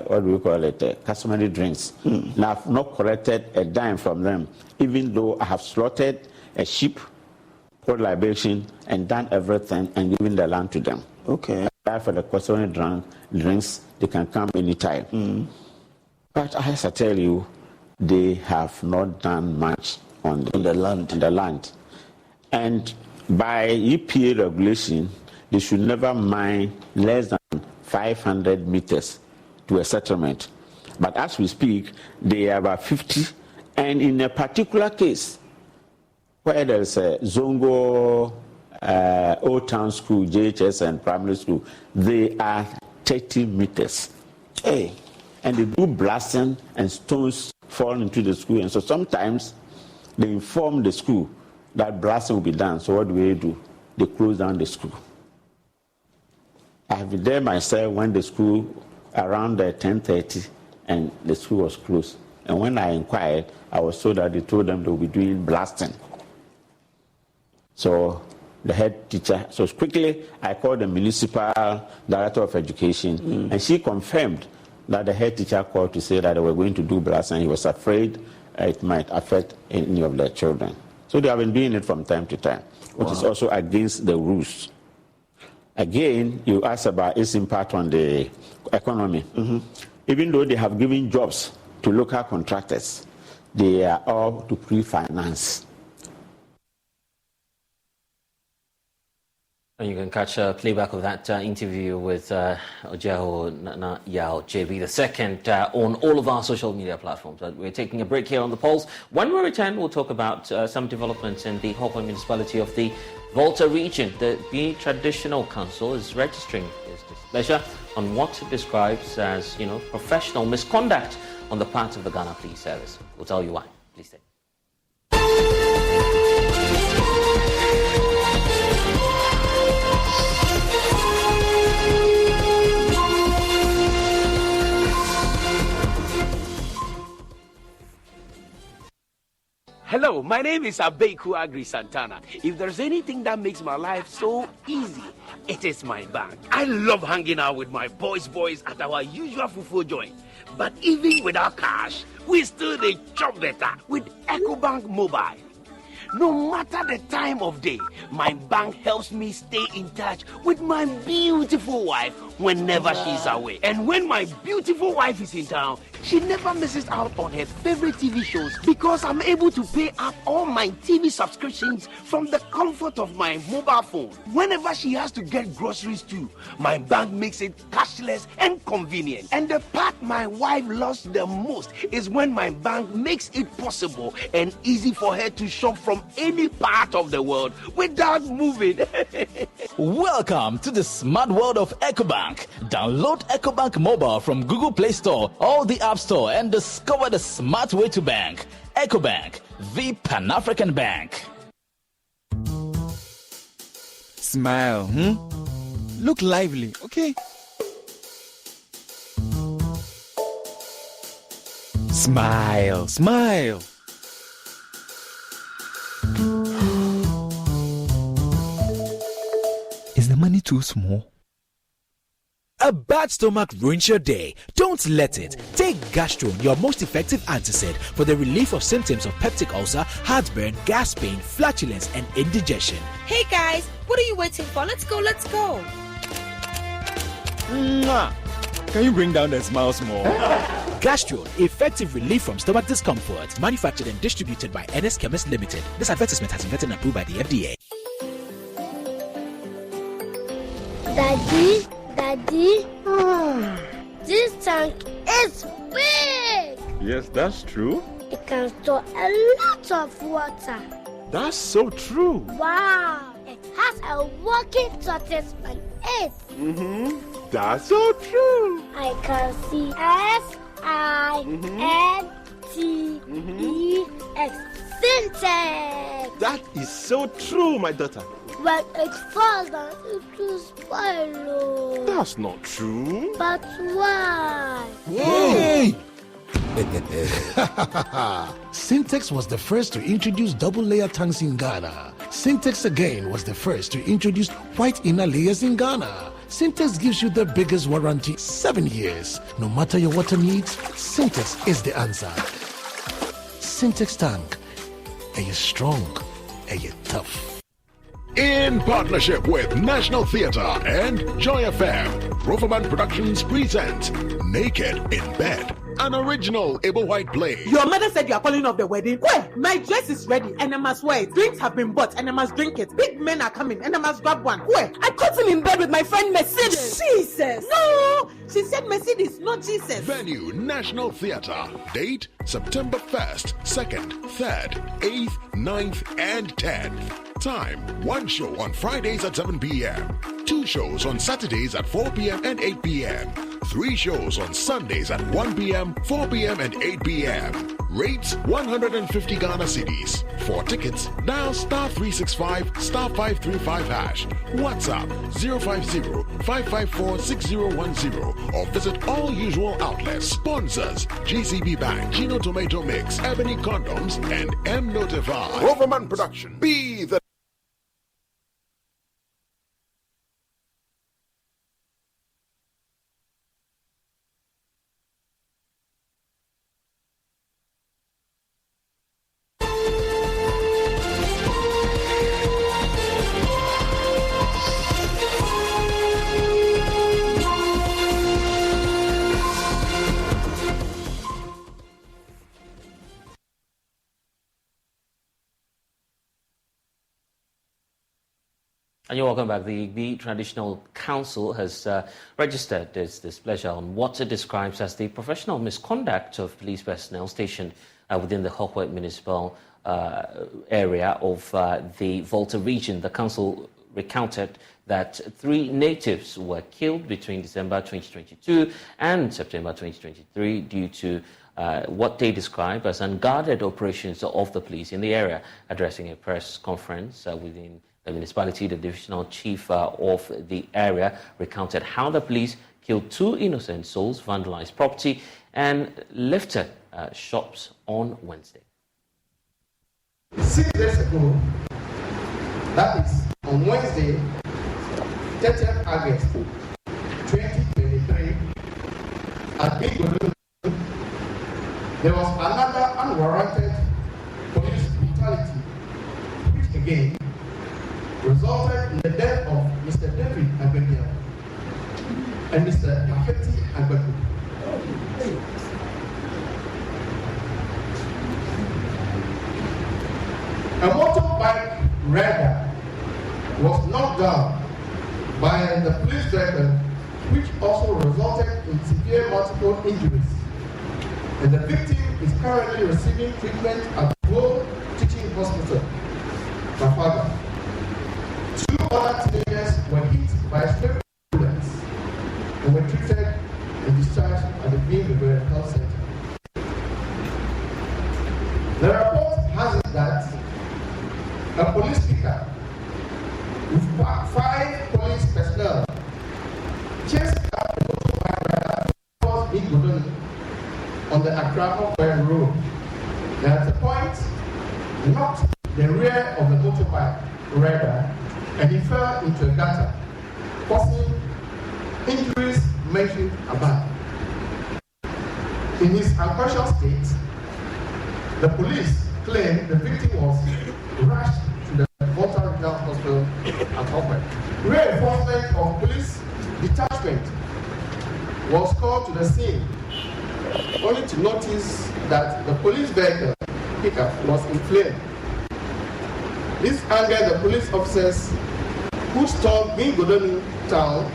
what do we call it, customary drinks. Now, I've not collected a dime from them, even though I have slaughtered a sheep, poured libation, and done everything and given the land to them. Okay. For the customary drinks, they can come anytime. But as I tell you, they have not done much on the land. And by EPA regulation, they should never mine less than 500 meters to a settlement. But as we speak, they are about 50. And in a particular case, where there's a Zongo Old Town School, JHS and primary school, they are 30 meters. Hey. And they do blasting and stones fall into the school. And so sometimes they inform the school that blasting will be done. So what do? They close down the school. I have been there myself when the school around 10:30 and the school was closed. And when I inquired, I was told that they told them they will be doing blasting. So the head teacher, so quickly I called the municipal director of education and she confirmed that the head teacher called to say that they were going to do blasting and he was afraid it might affect any of their children. So they have been doing it from time to time, which is also against the rules. Again, you asked about its impact on the economy. Even though they have given jobs to local contractors, they are all to pre-finance. And you can catch a playback of that interview with Hohoe JB II on all of our social media platforms. We're taking a break here on The Pulse. When we return, we'll talk about some developments in the Hohoe municipality of the Volta region. The Gbi Traditional Council is registering its displeasure on what it describes as, professional misconduct on the part of the Ghana Police Service. We'll tell you why. Please stay. Hello, my name is Abeku Agri Santana. If there's anything that makes my life so easy, it is my bank. I love hanging out with my boys at our usual fufu joint. But even without cash, we still dey chop better with EcoBank Mobile. No matter the time of day, my bank helps me stay in touch with my beautiful wife whenever she's away. And when my beautiful wife is in town, she never misses out on her favorite TV shows because I'm able to pay up all my TV subscriptions from the comfort of my mobile phone. Whenever she has to get groceries too, my bank makes it cashless and convenient. And the part my wife loves the most is when my bank makes it possible and easy for her to shop from any part of the world without moving. Welcome to the smart world of EcoBank. Download EcoBank Mobile from Google Play Store or the App Store and discover the smart way to bank. EcoBank, the Pan-African Bank. Smile, Look lively, okay? Smile, smile. Is the money too small? A bad stomach ruins your day. Don't let it. Take Gastron, your most effective antacid, for the relief of symptoms of peptic ulcer, heartburn, gas pain, flatulence, and indigestion. Hey guys, what are you waiting for? Let's go. Mwah. Can you bring down the smiles more? Gastron, effective relief from stomach discomfort. Manufactured and distributed by NS Chemist Limited. This advertisement has been vetted and approved by the FDA. Daddy, this tank is big. Yes, that's true. It can store a lot of water. That's so true. Wow, it has a working tortoise on it. That's so true. I can see SINTEX. Syntax. That is so true, my daughter. When it falls down, it will spoil. That's not true. But why? Hey! Syntex was the first to introduce double-layer tanks in Ghana. Syntex again was the first to introduce white inner layers in Ghana. Syntex gives you the biggest warranty, 7 years. No matter your water needs, Syntex is the answer. Syntex tank. Are you strong? Are you tough? In partnership with National Theatre and Joy FM, Roverman Productions present Naked in Bed, an original Able White play. Your mother said you are calling off the wedding. Where? My dress is ready and I must wear it. Drinks have been bought and I must drink it. Big men are coming and I must grab one. Where? I caught him in bed with my friend Mercedes. Jesus! No! She said Mercedes, not Jesus. Venue, National Theatre. Date, September 1st, 2nd, 3rd, 8th, 9th, and 10th. Time, 1 show on Fridays at 7 p.m. 2 shows on Saturdays at 4 p.m. and 8 p.m. 3 shows on Sundays at 1 p.m., 4 p.m. and 8 p.m. Rates 150 Ghana cedis. For tickets, dial *365 *535 hash. WhatsApp 050-554-6010 or visit all usual outlets. Sponsors GCB Bank, Gino Tomato Mix, Ebony Condoms, and M Notify. Roverman Production. Be the And you're welcome back. The Gbi Traditional Council has registered its displeasure on what it describes as the professional misconduct of police personnel stationed within the Hohoe municipal area of the Volta region. The council recounted that 3 natives were killed between December 2022 and September 2023 due to what they describe as unguarded operations of the police in the area. Addressing a press conference within the municipality, the divisional chief of the area recounted how the police killed 2 innocent souls, vandalized property, and lifted shops on Wednesday. 6 days ago, that is on Wednesday, 30th August 2023, at Big there was another unwarranted police brutality, which again resulted in the death of Mr. David Agbemia and Mr. Afeti Agbeku. A motorbike rider was knocked down by the police driver, which also resulted in severe multiple injuries. And the victim is currently receiving treatment at World Teaching Hospital, Trafalgar. 2 other teenagers were hit by stray bullets and were treated and discharged at the Gbi Health Center. The report has it that a police picker with 5 police personnel chased up the motorbike rider towards Big Bodoni on the Accra-Hohoe Road. And at the point, knocked the rear of the motorbike rider and he fell into a gutter, causing injuries mentioned above. In his unconscious state, the police claimed the victim was rushed to the Volta Regional Hospital at Hohoe. Reinforcement of police detachment was called to the scene, only to notice that the police vehicle pickup was in flames. This angered the police officers who stormed Gbi town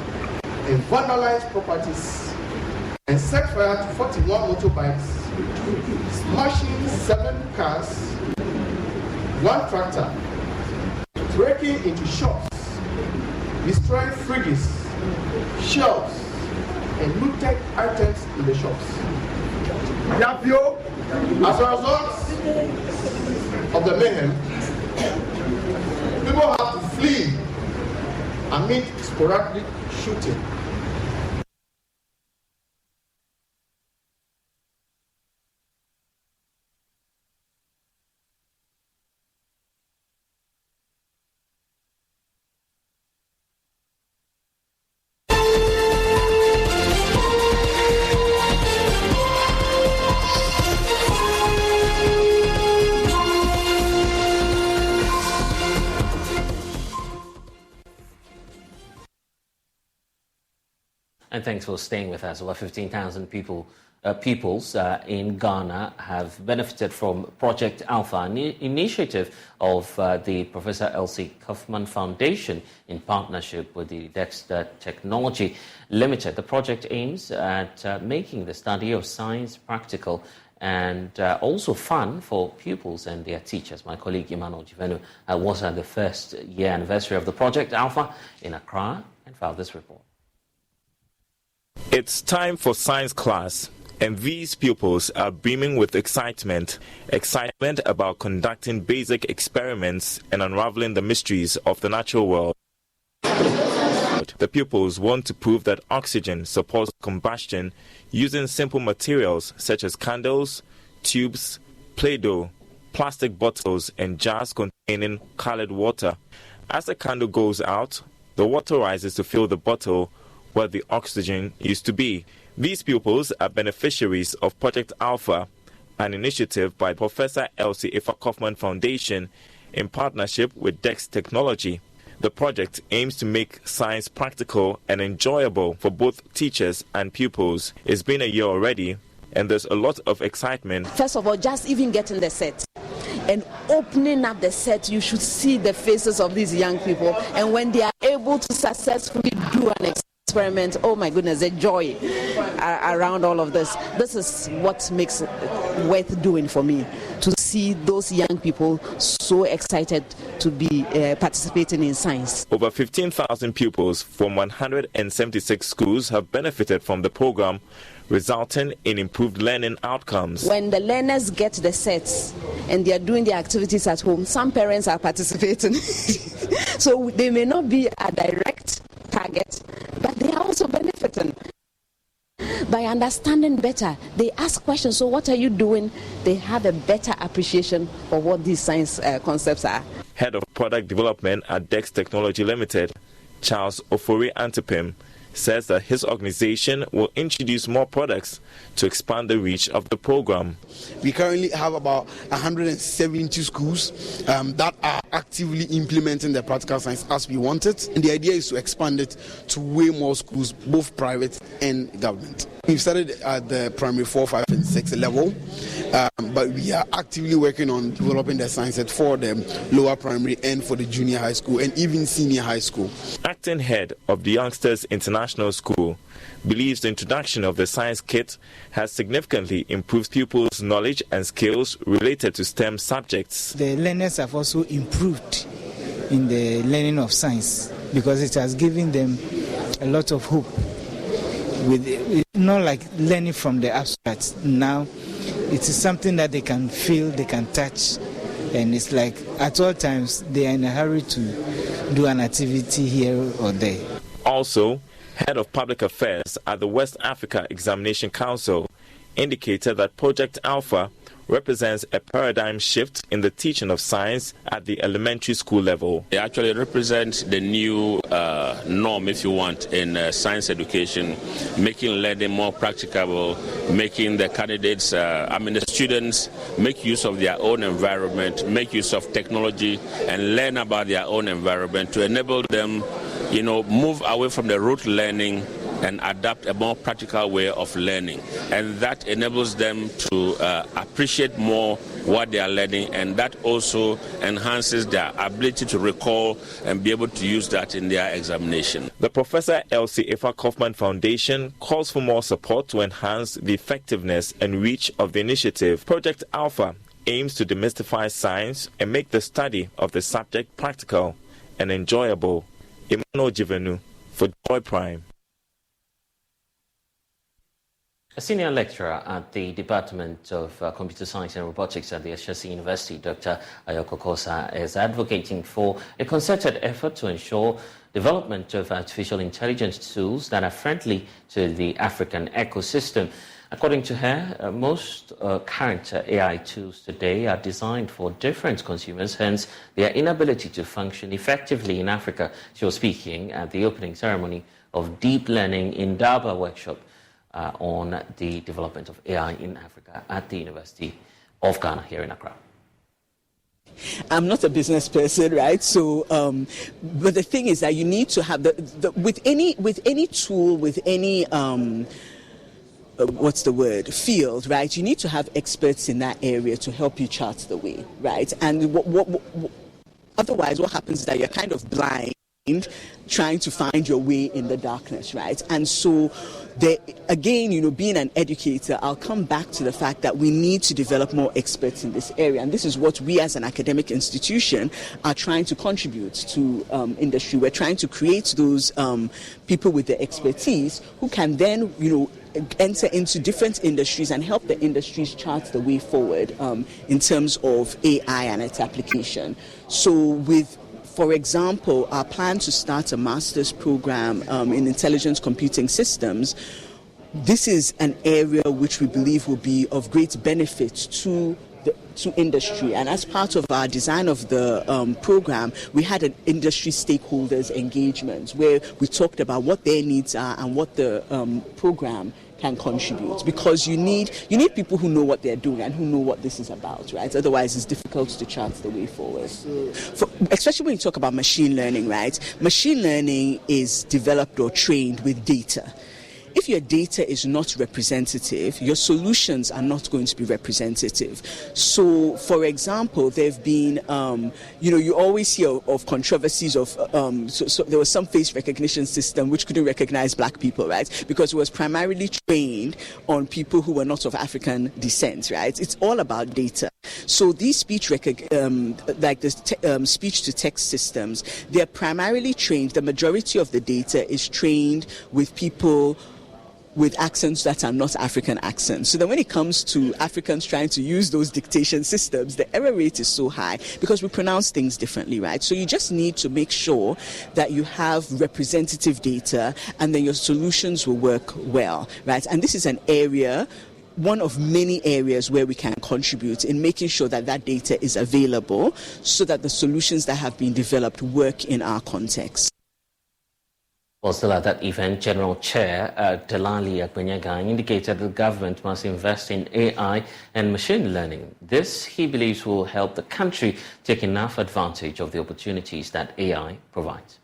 and vandalized properties and set fire to 41 motorbikes, smashing 7 cars, 1 tractor, breaking into shops, destroying fridges, shelves, and looted items in the shops. As a result of the mayhem, people have to flee amid sporadic shooting. And thanks for staying with us. Over 15,000 pupils in Ghana have benefited from Project Alpha, an initiative of the Professor Elsie Kaufman Foundation in partnership with the Dexter Technology Limited. The project aims at making the study of science practical and also fun for pupils and their teachers. My colleague Emmanuel Jivenu was at the first year anniversary of the Project Alpha in Accra and filed this report. It's time for science class, and these pupils are beaming with excitement about conducting basic experiments and unraveling the mysteries of the natural world. The pupils want to prove that oxygen supports combustion using simple materials such as candles, tubes, Play-Doh, plastic bottles, and jars containing colored water. As the candle goes out, the water rises to fill the bottle where the oxygen used to be. These pupils are beneficiaries of Project Alpha, an initiative by Professor Elsie Kaufman Foundation in partnership with Dex Technology. The project aims to make science practical and enjoyable for both teachers and pupils. It's been a year already, and there's a lot of excitement. First of all, just even getting the set and opening up the set, you should see the faces of these young people, and when they are able to successfully do an experiment, oh my goodness, the joy around all of this. This is what makes it worth doing for me, to see those young people so excited to be participating in science. Over 15,000 pupils from 176 schools have benefited from the program, resulting in improved learning outcomes. When the learners get the sets and they are doing their activities at home, some parents are participating. So they may not be a direct target, but they are also benefiting. By understanding better, they ask questions. So what are you doing? They have a better appreciation of what these science concepts are. Head of Product Development at Dex Technology Limited, Charles Ofori Antipim, says that his organization will introduce more products to expand the reach of the program. We currently have about 170 schools that are actively implementing the practical science as we want it. And the idea is to expand it to way more schools, both private and government. We've started at the primary 4, 5, and 6 level, but we are actively working on developing the science set for the lower primary and for the junior high school and even senior high school. Acting head of the Youngsters International School believes the introduction of the science kit has significantly improved pupils' knowledge and skills related to STEM subjects. The learners have also improved in the learning of science because it has given them a lot of hope. With not like learning from the abstract. Now it is something that they can feel, they can touch, and it's like at all times they are in a hurry to do an activity here or there. Also, Head of Public Affairs at the West Africa Examination Council indicated that Project Alpha represents a paradigm shift in the teaching of science at the elementary school level. It actually represents the new norm, if you want, in science education, making learning more practicable, making the candidates, the students, make use of their own environment, make use of technology, and learn about their own environment to enable them, move away from the rote learning and adapt a more practical way of learning. And that enables them to appreciate more what they are learning, and that also enhances their ability to recall and be able to use that in their examination. The Professor Elsie Ifa Kaufman Foundation calls for more support to enhance the effectiveness and reach of the initiative. Project Alpha aims to demystify science and make the study of the subject practical and enjoyable. Emmanuel Jivenu for Joy Prime. A senior lecturer at the Department of Computer Science and Robotics at the Ashesi University, Dr. Ayoko Kosa, is advocating for a concerted effort to ensure development of artificial intelligence tools that are friendly to the African ecosystem. According to her, most current AI tools today are designed for different consumers, hence their inability to function effectively in Africa. She was speaking at the opening ceremony of Deep Learning in Daba workshop on the development of AI in Africa at the University of Ghana here in Accra. I'm not a business person, right? So, but the thing is that you need to have with any tool, with any field, right? You need to have experts in that area to help you chart the way, right? And otherwise, what happens is that you're kind of blind, trying to find your way in the darkness, right? And so, again, being an educator, I'll come back to the fact that we need to develop more experts in this area. And this is what we as an academic institution are trying to contribute to industry. We're trying to create those people with the expertise who can then, enter into different industries and help the industries chart the way forward in terms of AI and its application. So for example, our plan to start a master's program in intelligent computing systems, this is an area which we believe will be of great benefit to industry. And as part of our design of the program, we had an industry stakeholders engagement where we talked about what their needs are and what the program can contribute, because you need people who know what they're doing and who know what this is about, right? Otherwise, it's difficult to chart the way forward. Especially when you talk about machine learning, right? Machine learning is developed or trained with data. If your data is not representative, your solutions are not going to be representative. So, for example, there have been, you always hear of controversies of, so there was some face recognition system which couldn't recognize black people, right? Because it was primarily trained on people who were not of African descent, right? It's all about data. So these speech speech-to-text systems, they're primarily trained, the majority of the data is trained with people with accents that are not African accents. So that when it comes to Africans trying to use those dictation systems, the error rate is so high because we pronounce things differently, right? So you just need to make sure that you have representative data and then your solutions will work well, right? And this is an area, one of many areas where we can contribute in making sure that that data is available so that the solutions that have been developed work in our context. Well, still at that event, General Chair Delali Akpenyaga indicated the government must invest in AI and machine learning. This, he believes, will help the country take enough advantage of the opportunities that AI provides.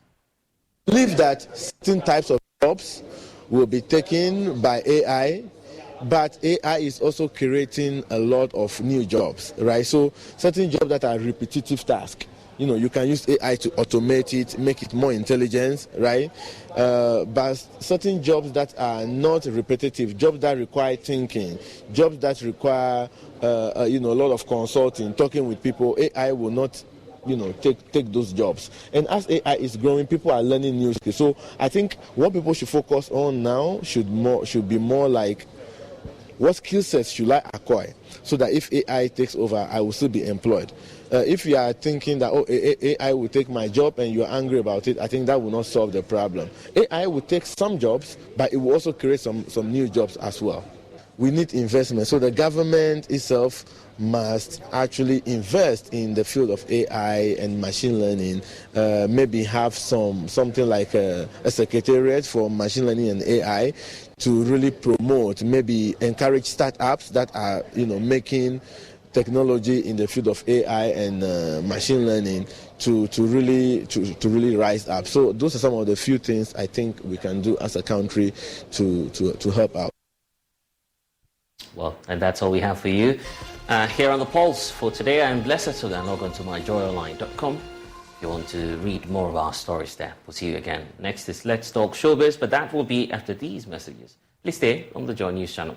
I believe that certain types of jobs will be taken by AI, but AI is also creating a lot of new jobs, right? So certain jobs that are repetitive tasks, you can use AI to automate it, make it more intelligent, right? But certain jobs that are not repetitive, jobs that require thinking, jobs that require, a lot of consulting, talking with people, AI will not, take those jobs. And as AI is growing, people are learning new skills. So I think what people should focus on now should be more like, what skill sets should I acquire so that if AI takes over, I will still be employed? If you are thinking that, AI will take my job and you're angry about it, I think that will not solve the problem. AI will take some jobs, but it will also create some new jobs as well. we need investment. So the government itself must actually invest in the field of AI and machine learning, maybe have something like a secretariat for machine learning and AI to really promote, maybe encourage startups that are, making technology in the field of AI and machine learning to really rise up. So those are some of the few things I think we can do as a country to help out. Well, and that's all we have for you here on The Pulse for today. I'm Blessed, so log on to myjoyonline.com if you want to read more of our stories there. We'll see you again. Next is Let's Talk Showbiz, but that will be after these messages. Please stay on the Joy News channel.